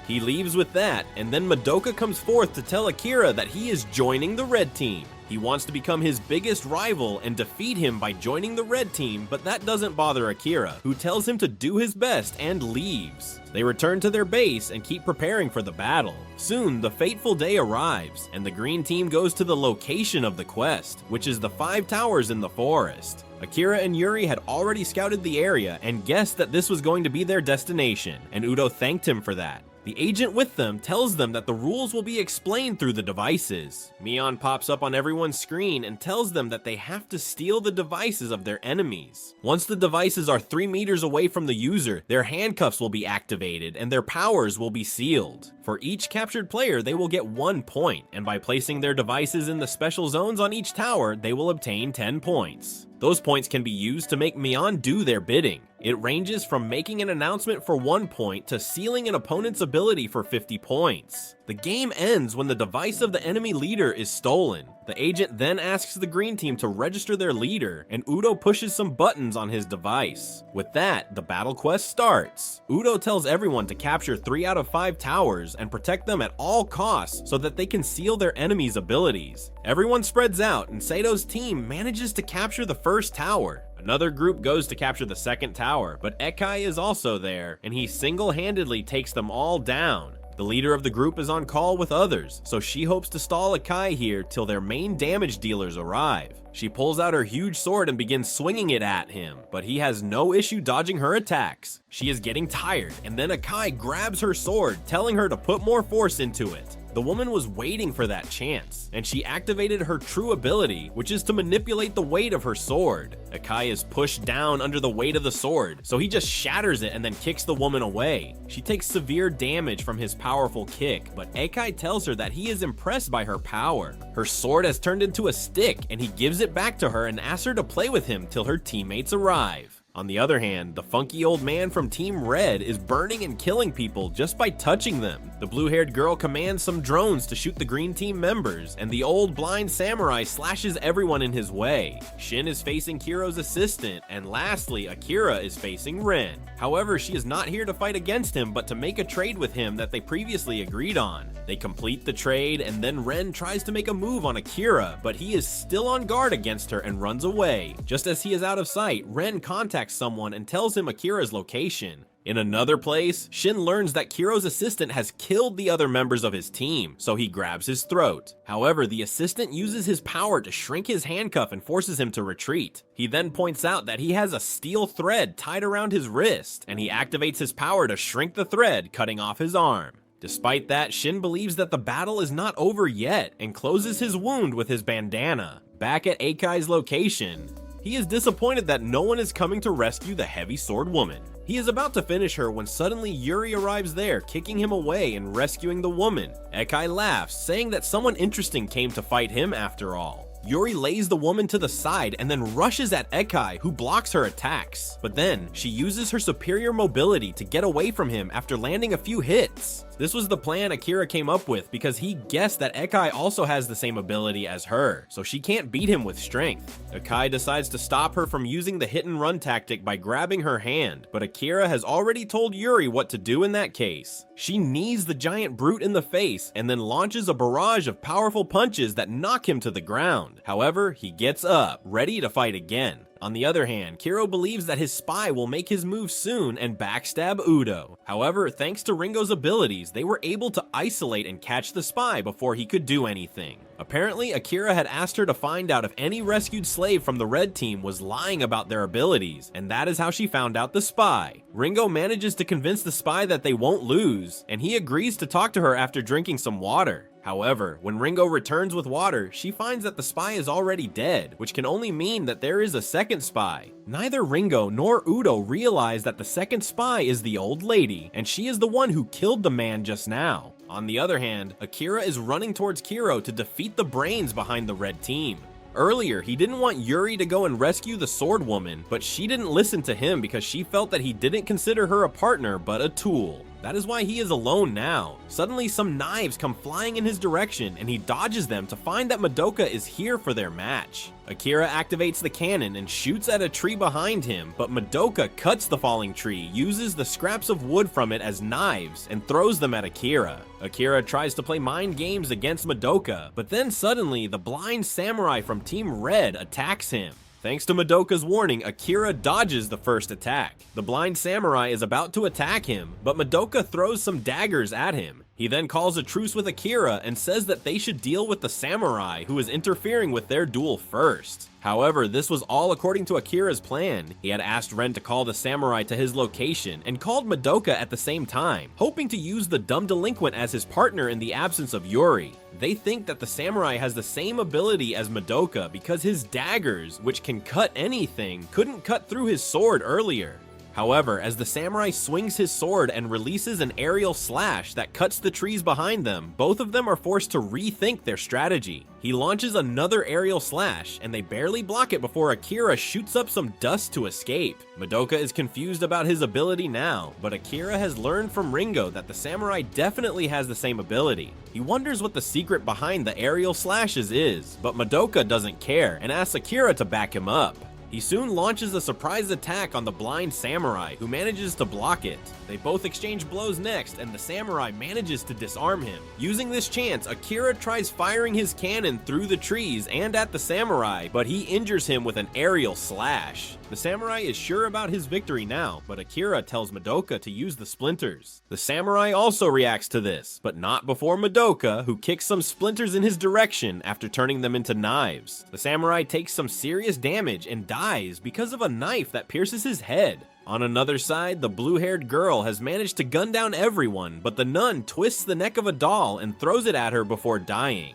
He leaves with that, and then Madoka comes forth to tell Akira that he is joining the red team. He wants to become his biggest rival and defeat him by joining the red team, but that doesn't bother Akira, who tells him to do his best and leaves. They return to their base and keep preparing for the battle. Soon, the fateful day arrives, and the green team goes to the location of the quest, which is the 5 towers in the forest. Akira and Yuri had already scouted the area and guessed that this was going to be their destination, and Udo thanked him for that. The agent with them tells them that the rules will be explained through the devices. Mion pops up on everyone's screen and tells them that they have to steal the devices of their enemies. Once the devices are 3 meters away from the user, their handcuffs will be activated and their powers will be sealed. For each captured player, they will get 1 point, and by placing their devices in the special zones on each tower, they will obtain 10 points. Those points can be used to make Mion do their bidding. It ranges from making an announcement for 1 point to sealing an opponent's ability for 50 points. The game ends when the device of the enemy leader is stolen. The agent then asks the green team to register their leader, and Udo pushes some buttons on his device. With that, the battle quest starts. Udo tells everyone to capture 3 out of 5 towers and protect them at all costs so that they can seal their enemies' abilities. Everyone spreads out, and Sato's team manages to capture the first tower. Another group goes to capture the second tower, but Isekai is also there, and he single-handedly takes them all down. The leader of the group is on call with others, so she hopes to stall Isekai here till their main damage dealers arrive. She pulls out her huge sword and begins swinging it at him, but he has no issue dodging her attacks. She is getting tired, and then Isekai grabs her sword, telling her to put more force into it. The woman was waiting for that chance, and she activated her true ability, which is to manipulate the weight of her sword. Isekai is pushed down under the weight of the sword, so he just shatters it and then kicks the woman away. She takes severe damage from his powerful kick, but Isekai tells her that he is impressed by her power. Her sword has turned into a stick, and he gives it back to her and asks her to play with him till her teammates arrive. On the other hand, the funky old man from Team Red is burning and killing people just by touching them. The blue-haired girl commands some drones to shoot the green team members, and the old blind samurai slashes everyone in his way. Shin is facing Kiro's assistant, and lastly, Akira is facing Ren. However, she is not here to fight against him, but to make a trade with him that they previously agreed on. They complete the trade, and then Ren tries to make a move on Akira, but he is still on guard against her and runs away. Just as he is out of sight, Ren contacts someone and tells him Akira's location. In another place, Shin learns that Kiro's assistant has killed the other members of his team, so he grabs his throat. However, the assistant uses his power to shrink his handcuff and forces him to retreat. He then points out that he has a steel thread tied around his wrist, and he activates his power to shrink the thread, cutting off his arm. Despite that, Shin believes that the battle is not over yet and closes his wound with his bandana. Back at Eikai's location, he is disappointed that no one is coming to rescue the heavy sword woman. He is about to finish her when suddenly Yuri arrives there, kicking him away and rescuing the woman. Isekai laughs, saying that someone interesting came to fight him after all. Yuri lays the woman to the side and then rushes at Isekai, who blocks her attacks. But then, she uses her superior mobility to get away from him after landing a few hits. This was the plan Akira came up with because he guessed that Isekai also has the same ability as her, so she can't beat him with strength. Isekai decides to stop her from using the hit and run tactic by grabbing her hand, but Akira has already told Yuri what to do in that case. She knees the giant brute in the face and then launches a barrage of powerful punches that knock him to the ground. However, he gets up, ready to fight again. On the other hand, Kiro believes that his spy will make his move soon and backstab Udo. However, thanks to Ringo's abilities, they were able to isolate and catch the spy before he could do anything. Apparently, Akira had asked her to find out if any rescued slave from the red team was lying about their abilities, and that is how she found out the spy. Ringo manages to convince the spy that they won't lose, and he agrees to talk to her after drinking some water. However, when Ringo returns with water, she finds that the spy is already dead, which can only mean that there is a second spy. Neither Ringo nor Udo realize that the second spy is the old lady, and she is the one who killed the man just now. On the other hand, Akira is running towards Kiro to defeat the brains behind the red team. Earlier, he didn't want Yuri to go and rescue the sword woman, but she didn't listen to him because she felt that he didn't consider her a partner but a tool. That is why he is alone now. Suddenly, some knives come flying in his direction, and he dodges them to find that Madoka is here for their match. Akira activates the cannon and shoots at a tree behind him, but Madoka cuts the falling tree, uses the scraps of wood from it as knives, and throws them at Akira. Akira tries to play mind games against Madoka, but then suddenly, the blind samurai from Team Red attacks him. Thanks to Madoka's warning, Akira dodges the first attack. The blind samurai is about to attack him, but Madoka throws some daggers at him. He then calls a truce with Akira and says that they should deal with the samurai who is interfering with their duel first. However, this was all according to Akira's plan. He had asked Ren to call the samurai to his location and called Madoka at the same time, hoping to use the dumb delinquent as his partner in the absence of Yuri. They think that the samurai has the same ability as Madoka because his daggers, which can cut anything, couldn't cut through his sword earlier. However, as the samurai swings his sword and releases an aerial slash that cuts the trees behind them, both of them are forced to rethink their strategy. He launches another aerial slash, and they barely block it before Akira shoots up some dust to escape. Madoka is confused about his ability now, but Akira has learned from Ringo that the samurai definitely has the same ability. He wonders what the secret behind the aerial slashes is, but Madoka doesn't care and asks Akira to back him up. He soon launches a surprise attack on the blind samurai, who manages to block it. They both exchange blows next, and the samurai manages to disarm him. Using this chance, Akira tries firing his cannon through the trees and at the samurai, but he injures him with an aerial slash. The samurai is sure about his victory now, but Akira tells Madoka to use the splinters. The samurai also reacts to this, but not before Madoka, who kicks some splinters in his direction after turning them into knives. The samurai takes some serious damage and dies because of a knife that pierces his head. On another side, the blue-haired girl has managed to gun down everyone, but the nun twists the neck of a doll and throws it at her before dying.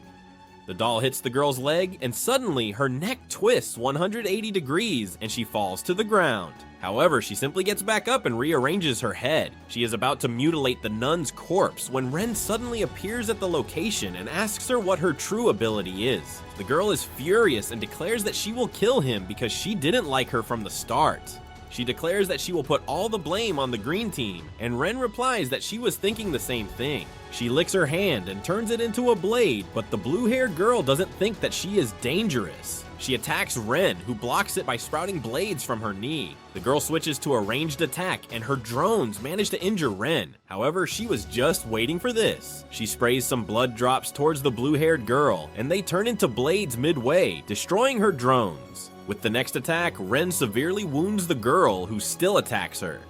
The doll hits the girl's leg, and suddenly her neck twists 180 degrees and she falls to the ground. However, she simply gets back up and rearranges her head. She is about to mutilate the nun's corpse when Ren suddenly appears at the location and asks her what her true ability is. The girl is furious and declares that she will kill him because she didn't like her from the start. She declares that she will put all the blame on the green team, and Ren replies that she was thinking the same thing. She licks her hand and turns it into a blade, but the blue-haired girl doesn't think that she is dangerous. She attacks Ren, who blocks it by sprouting blades from her knee. The girl switches to a ranged attack, and her drones manage to injure Ren. However, she was just waiting for this. She sprays some blood drops towards the blue-haired girl, and they turn into blades midway, destroying her drones. With the next attack, Ren severely wounds the girl, who still attacks her.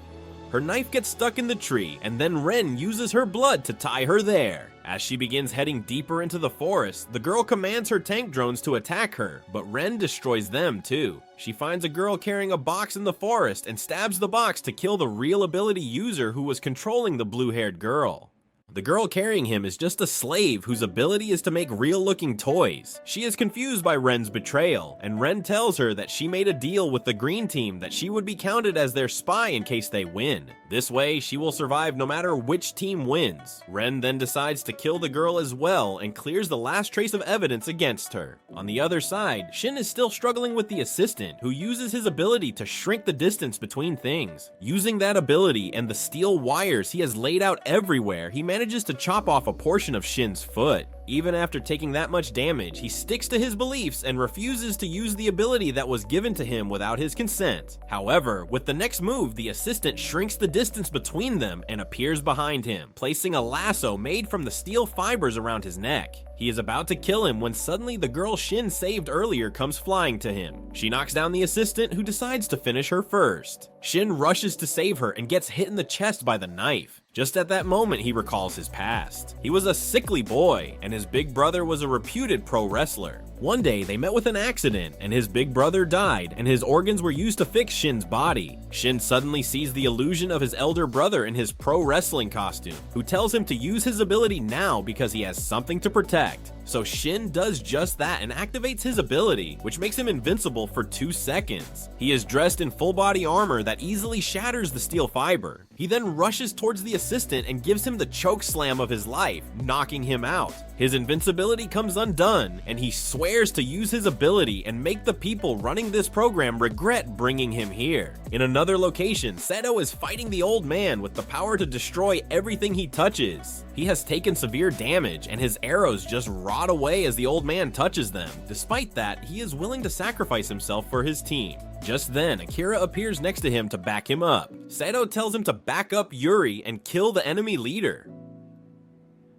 Her knife gets stuck in the tree, and then Ren uses her blood to tie her there. As she begins heading deeper into the forest, the girl commands her tank drones to attack her, but Ren destroys them too. She finds a girl carrying a box in the forest and stabs the box to kill the real ability user who was controlling the blue-haired girl. The girl carrying him is just a slave whose ability is to make real-looking toys. She is confused by Ren's betrayal, and Ren tells her that she made a deal with the green team that she would be counted as their spy in case they win. This way, she will survive no matter which team wins. Ren then decides to kill the girl as well and clears the last trace of evidence against her. On the other side, Shin is still struggling with the assistant, who uses his ability to shrink the distance between things. Using that ability and the steel wires he has laid out everywhere, he manages to chop off a portion of Shin's foot. Even after taking that much damage, he sticks to his beliefs and refuses to use the ability that was given to him without his consent. However, with the next move, the assistant shrinks the distance between them and appears behind him, placing a lasso made from the steel fibers around his neck. He is about to kill him when suddenly the girl Shin saved earlier comes flying to him. She knocks down the assistant, who decides to finish her first. Shin rushes to save her and gets hit in the chest by the knife. Just at that moment, he recalls his past. He was a sickly boy, and his big brother was a reputed pro wrestler. One day, they met with an accident, and his big brother died, and his organs were used to fix Shin's body. Shin suddenly sees the illusion of his elder brother in his pro wrestling costume, who tells him to use his ability now because he has something to protect. So Shin does just that and activates his ability, which makes him invincible for 2 seconds. He is dressed in full body armor that easily shatters the steel fiber. He then rushes towards the assistant and gives him the choke slam of his life, knocking him out. His invincibility comes undone, and he swears to use his ability and make the people running this program regret bringing him here. In another location, Seto is fighting the old man with the power to destroy everything he touches. He has taken severe damage, and his arrows just rot away as the old man touches them. Despite that, he is willing to sacrifice himself for his team. Just then, Akira appears next to him to back him up. Seto tells him to back up Yuri and kill the enemy leader.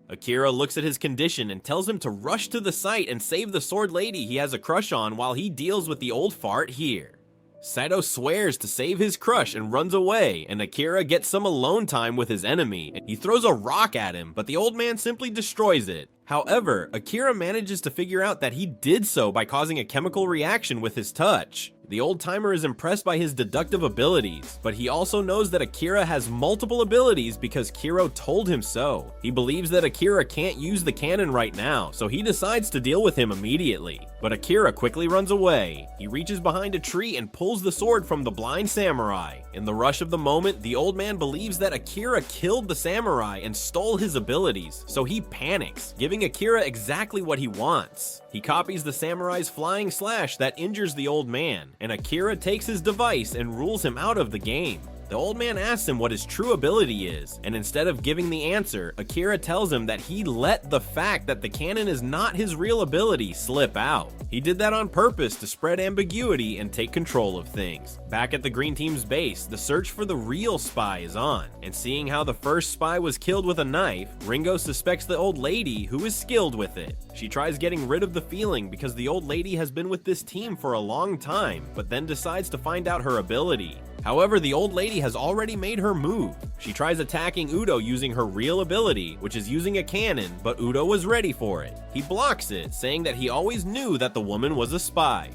Akira looks at his condition and tells him to rush to the site and save the sword lady he has a crush on while he deals with the old fart here. Seto swears to save his crush and runs away, and Akira gets some alone time with his enemy. He throws a rock at him, but the old man simply destroys it. However, Akira manages to figure out that he did so by causing a chemical reaction with his touch. The old-timer is impressed by his deductive abilities, but he also knows that Akira has multiple abilities because Kiro told him so. He believes that Akira can't use the cannon right now, so he decides to deal with him immediately. But Akira quickly runs away. He reaches behind a tree and pulls the sword from the blind samurai. In the rush of the moment, the old man believes that Akira killed the samurai and stole his abilities, so he panics, giving Akira exactly what he wants. He copies the samurai's flying slash that injures the old man, and Akira takes his device and rules him out of the game. The old man asks him what his true ability is, and instead of giving the answer, Akira tells him that he let the fact that the cannon is not his real ability slip out. He did that on purpose to spread ambiguity and take control of things. Back at the green team's base, the search for the real spy is on, and seeing how the first spy was killed with a knife, Ringo suspects the old lady, who is skilled with it. She tries getting rid of the feeling because the old lady has been with this team for a long time, but then decides to find out her ability. However, the old lady has already made her move. She tries attacking Udo using her real ability, which is using a cannon, but Udo was ready for it. He blocks it, saying that he always knew that the woman was a spy.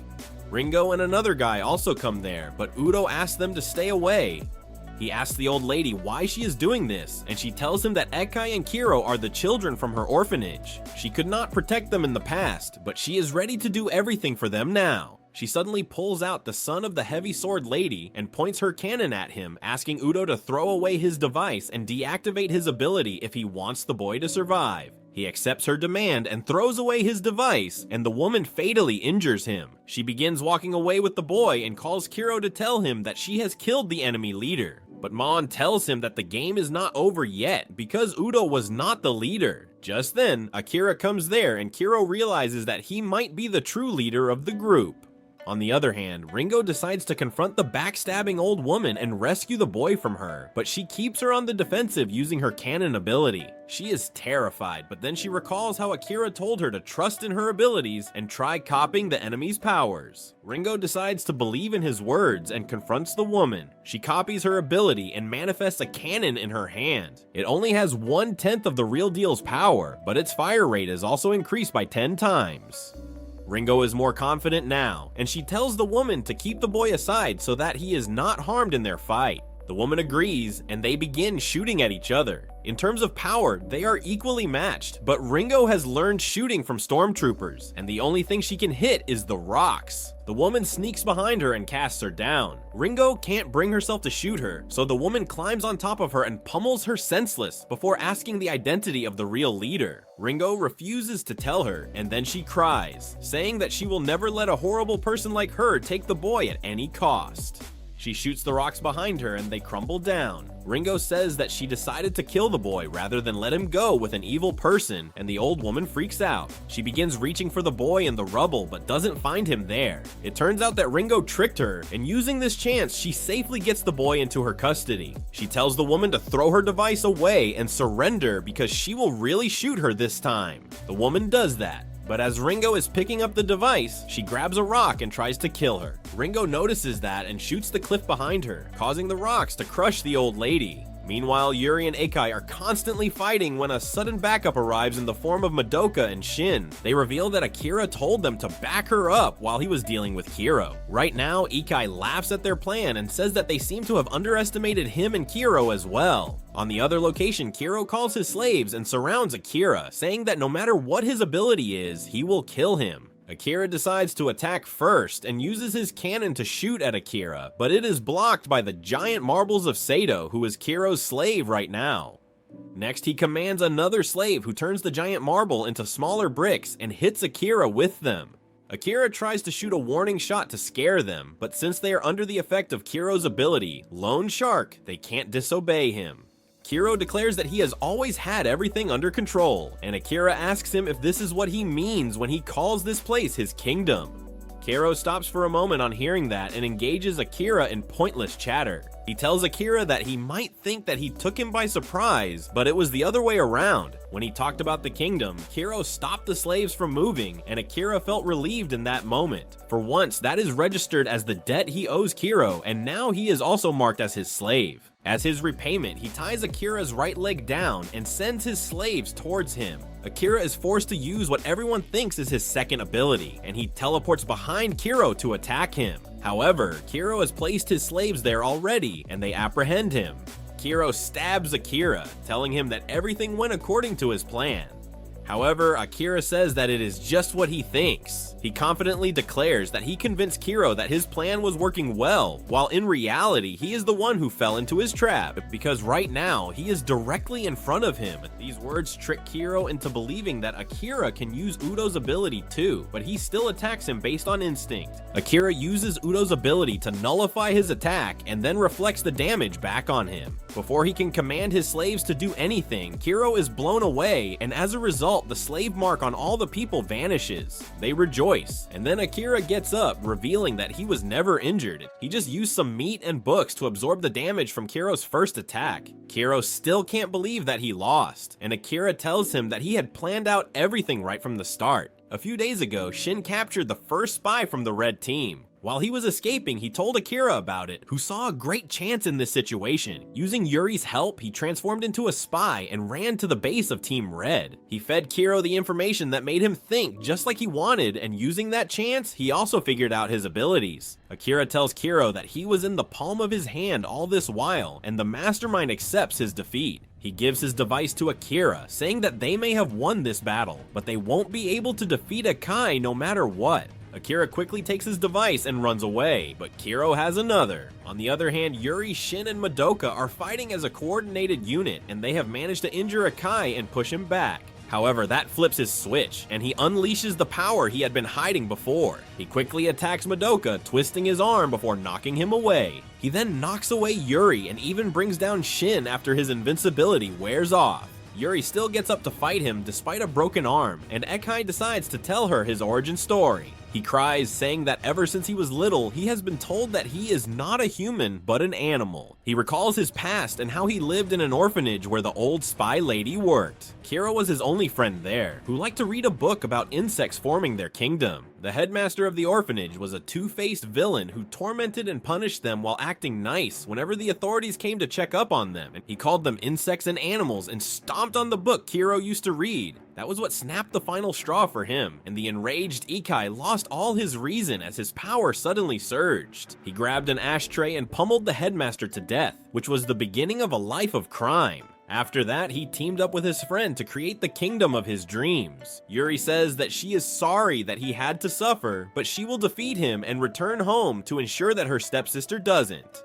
Ringo and another guy also come there, but Udo asks them to stay away. He asks the old lady why she is doing this, and she tells him that Ekai and Kiro are the children from her orphanage. She could not protect them in the past, but she is ready to do everything for them now. She suddenly pulls out the son of the heavy sword lady and points her cannon at him, asking Udo to throw away his device and deactivate his ability if he wants the boy to survive. He accepts her demand and throws away his device, and the woman fatally injures him. She begins walking away with the boy and calls Kiro to tell him that she has killed the enemy leader. But Mon tells him that the game is not over yet because Udo was not the leader. Just then, Akira comes there and Kiro realizes that he might be the true leader of the group. On the other hand, Ringo decides to confront the backstabbing old woman and rescue the boy from her, but she keeps her on the defensive using her cannon ability. She is terrified, but then she recalls how Akira told her to trust in her abilities and try copying the enemy's powers. Ringo decides to believe in his words and confronts the woman. She copies her ability and manifests a cannon in her hand. It only has 1/10 of the real deal's power, but its fire rate is also increased by 10 times. Ringo is more confident now, and she tells the woman to keep the boy aside so that he is not harmed in their fight. The woman agrees, and they begin shooting at each other. In terms of power, they are equally matched, but Ringo has learned shooting from stormtroopers, and the only thing she can hit is the rocks. The woman sneaks behind her and casts her down. Ringo can't bring herself to shoot her, so the woman climbs on top of her and pummels her senseless before asking the identity of the real leader. Ringo refuses to tell her, and then she cries, saying that she will never let a horrible person like her take the boy at any cost. She shoots the rocks behind her and they crumble down. Ringo says that she decided to kill the boy rather than let him go with an evil person, and the old woman freaks out. She begins reaching for the boy in the rubble but doesn't find him there. It turns out that Ringo tricked her, and using this chance, she safely gets the boy into her custody. She tells the woman to throw her device away and surrender because she will really shoot her this time. The woman does that. But as Ringo is picking up the device, she grabs a rock and tries to kill her. Ringo notices that and shoots the cliff behind her, causing the rocks to crush the old lady. Meanwhile, Yuri and Ekai are constantly fighting when a sudden backup arrives in the form of Madoka and Shin. They reveal that Akira told them to back her up while he was dealing with Kiro. Right now, Ekai laughs at their plan and says that they seem to have underestimated him and Kiro as well. On the other location, Kiro calls his slaves and surrounds Akira, saying that no matter what his ability is, he will kill him. Akira decides to attack first and uses his cannon to shoot at Akira, but it is blocked by the giant marbles of Sato, who is Kiro's slave right now. Next, he commands another slave who turns the giant marble into smaller bricks and hits Akira with them. Akira tries to shoot a warning shot to scare them, but since they are under the effect of Kiro's ability, Lone Shark, they can't disobey him. Kiro declares that he has always had everything under control, and Akira asks him if this is what he means when he calls this place his kingdom. Kiro stops for a moment on hearing that and engages Akira in pointless chatter. He tells Akira that he might think that he took him by surprise, but it was the other way around. When he talked about the kingdom, Kiro stopped the slaves from moving, and Akira felt relieved in that moment. For once, that is registered as the debt he owes Kiro, and now he is also marked as his slave. As his repayment, he ties Akira's right leg down and sends his slaves towards him. Akira is forced to use what everyone thinks is his second ability, and he teleports behind Kiro to attack him. However, Kiro has placed his slaves there already, and they apprehend him. Kiro stabs Akira, telling him that everything went according to his plan. However, Akira says that it is just what he thinks. He confidently declares that he convinced Kiro that his plan was working well, while in reality, he is the one who fell into his trap, because right now, he is directly in front of him. These words trick Kiro into believing that Akira can use Udo's ability too, but he still attacks him based on instinct. Akira uses Udo's ability to nullify his attack and then reflects the damage back on him. Before he can command his slaves to do anything, Kiro is blown away, and as a result, the slave mark on all the people vanishes. They rejoice, and then Akira gets up, revealing that he was never injured. He just used some meat and books to absorb the damage from Kiro's first attack. Kiro still can't believe that he lost, and Akira tells him that he had planned out everything right from the start. A few days ago, Shin captured the first spy from the red team. While he was escaping, he told Akira about it, who saw a great chance in this situation. Using Yuri's help, he transformed into a spy and ran to the base of Team Red. He fed Kiro the information that made him think just like he wanted, and using that chance, he also figured out his abilities. Akira tells Kiro that he was in the palm of his hand all this while, and the mastermind accepts his defeat. He gives his device to Akira, saying that they may have won this battle, but they won't be able to defeat Akai no matter what. Akira quickly takes his device and runs away, but Kiro has another. On the other hand, Yuri, Shin, and Madoka are fighting as a coordinated unit, and they have managed to injure Akai and push him back. However, that flips his switch, and he unleashes the power he had been hiding before. He quickly attacks Madoka, twisting his arm before knocking him away. He then knocks away Yuri and even brings down Shin after his invincibility wears off. Yuri still gets up to fight him despite a broken arm, and Akai decides to tell her his origin story. He cries, saying that ever since he was little, he has been told that he is not a human, but an animal. He recalls his past and how he lived in an orphanage where the old spy lady worked. Kira was his only friend there, who liked to read a book about insects forming their kingdom. The headmaster of the orphanage was a two-faced villain who tormented and punished them while acting nice whenever the authorities came to check up on them, and he called them insects and animals and stomped on the book Kiro used to read. That was what snapped the final straw for him, and the enraged Ikai lost all his reason as his power suddenly surged. He grabbed an ashtray and pummeled the headmaster to death, which was the beginning of a life of crime. After that, he teamed up with his friend to create the kingdom of his dreams. Yuri says that she is sorry that he had to suffer, but she will defeat him and return home to ensure that her stepsister doesn't.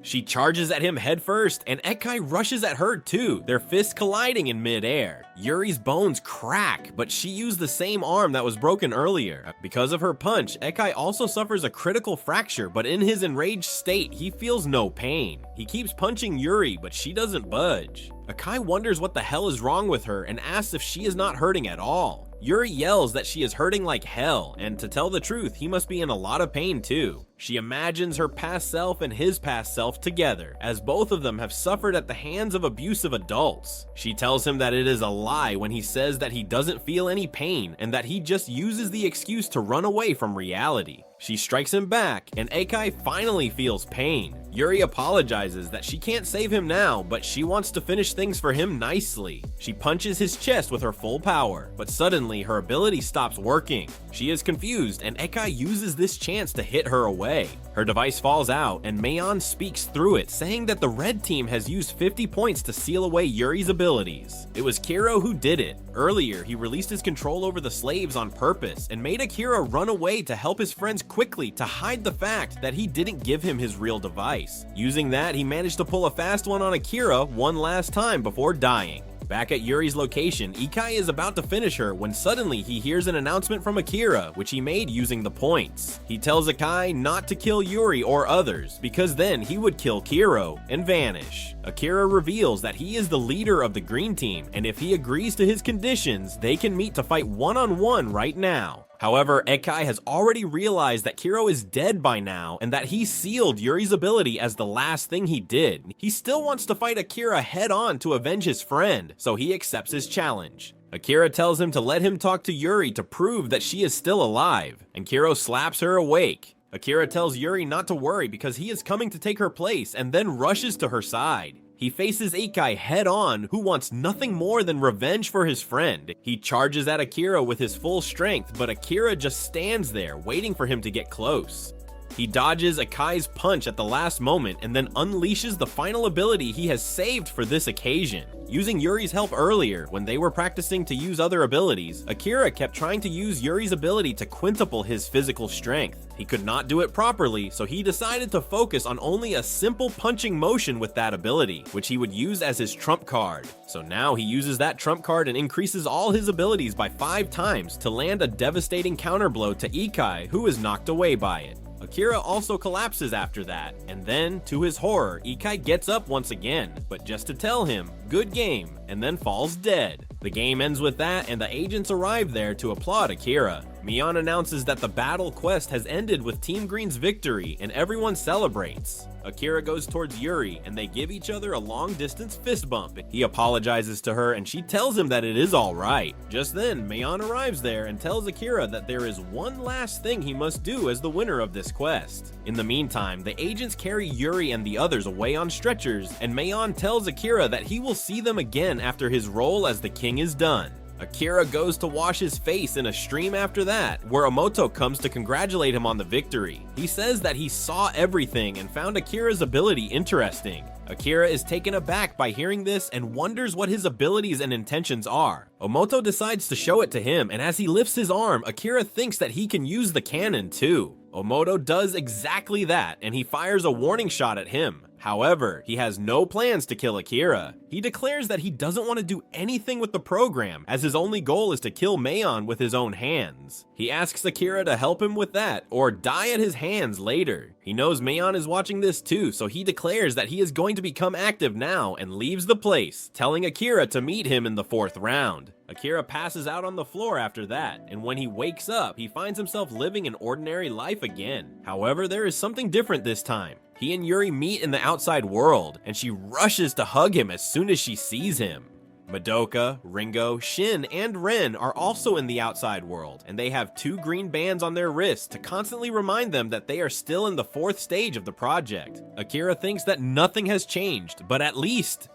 She charges at him headfirst, and Akai rushes at her too, their fists colliding in mid-air. Yuri's bones crack, but she used the same arm that was broken earlier. Because of her punch, Akai also suffers a critical fracture, but in his enraged state, he feels no pain. He keeps punching Yuri, but she doesn't budge. Akai wonders what the hell is wrong with her and asks if she is not hurting at all. Yuri yells that she is hurting like hell, and to tell the truth, he must be in a lot of pain too. She imagines her past self and his past self together, as both of them have suffered at the hands of abusive adults. She tells him that it is a lie when he says that he doesn't feel any pain and that he just uses the excuse to run away from reality. She strikes him back, and Akai finally feels pain. Yuri apologizes that she can't save him now, but she wants to finish things for him nicely. She punches his chest with her full power, but suddenly her ability stops working. She is confused, and Akai uses this chance to hit her away. Her device falls out, and Mayon speaks through it, saying that the red team has used 50 points to seal away Yuri's abilities. It was Kiro who did it. Earlier, he released his control over the slaves on purpose and made Akira run away to help his friends quickly to hide the fact that he didn't give him his real device. Using that, he managed to pull a fast one on Akira one last time before dying. Back at Yuri's location, Ikai is about to finish her when suddenly he hears an announcement from Akira, which he made using the points. He tells Akai not to kill Yuri or others, because then he would kill Kiro and vanish. Akira reveals that he is the leader of the green team, and if he agrees to his conditions, they can meet to fight one-on-one right now. However, Akai has already realized that Kiro is dead by now and that he sealed Yuri's ability as the last thing he did. He still wants to fight Akira head-on to avenge his friend, so he accepts his challenge. Akira tells him to let him talk to Yuri to prove that she is still alive, and Kiro slaps her awake. Akira tells Yuri not to worry because he is coming to take her place and then rushes to her side. He faces Ikai head-on, who wants nothing more than revenge for his friend. He charges at Akira with his full strength, but Akira just stands there, waiting for him to get close. He dodges Akai's punch at the last moment and then unleashes the final ability he has saved for this occasion. Using Yuri's help earlier, when they were practicing to use other abilities, Akira kept trying to use Yuri's ability to quintuple his physical strength. He could not do it properly, so he decided to focus on only a simple punching motion with that ability, which he would use as his trump card. So now he uses that trump card and increases all his abilities by 5 times to land a devastating counterblow to Ikai, who is knocked away by it. Akira also collapses after that, and then, to his horror, Ikai gets up once again, but just to tell him, good game, and then falls dead. The game ends with that, and the agents arrive there to applaud Akira. Mion announces that the battle quest has ended with Team Green's victory, and everyone celebrates. Akira goes towards Yuri, and they give each other a long-distance fist bump. He apologizes to her, and she tells him that it is alright. Just then, Mion arrives there and tells Akira that there is one last thing he must do as the winner of this quest. In the meantime, the agents carry Yuri and the others away on stretchers, and Mion tells Akira that he will see them again after his role as the king is done. Akira goes to wash his face in a stream after that, where Omoto comes to congratulate him on the victory. He says that he saw everything and found Akira's ability interesting. Akira is taken aback by hearing this and wonders what his abilities and intentions are. Omoto decides to show it to him, and as he lifts his arm, Akira thinks that he can use the cannon too. Omoto does exactly that, and he fires a warning shot at him. However, he has no plans to kill Akira. He declares that he doesn't want to do anything with the program, as his only goal is to kill Meion with his own hands. He asks Akira to help him with that, or die at his hands later. He knows Meion is watching this too, so he declares that he is going to become active now and leaves the place, telling Akira to meet him in the 4th round. Akira passes out on the floor after that, and when he wakes up, he finds himself living an ordinary life again. However, there is something different this time. He and Yuri meet in the outside world, and she rushes to hug him as soon as she sees him. Madoka, Ringo, Shin, and Ren are also in the outside world, and they have 2 green bands on their wrists to constantly remind them that they are still in the 4th stage of the project. Akira thinks that nothing has changed, but at least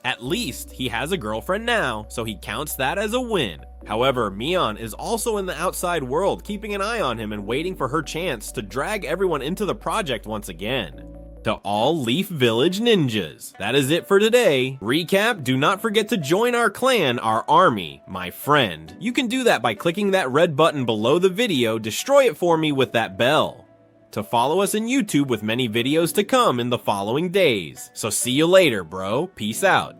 he has a girlfriend now, so he counts that as a win. However, Mion is also in the outside world, keeping an eye on him and waiting for her chance to drag everyone into the project once again. To all Leaf Village ninjas, that is it for today. Recap, do not forget to join our clan, our army, my friend. You can do that by clicking that red button below the video, destroy it for me with that bell. To follow us in YouTube with many videos to come in the following days. So see you later, bro. Peace out.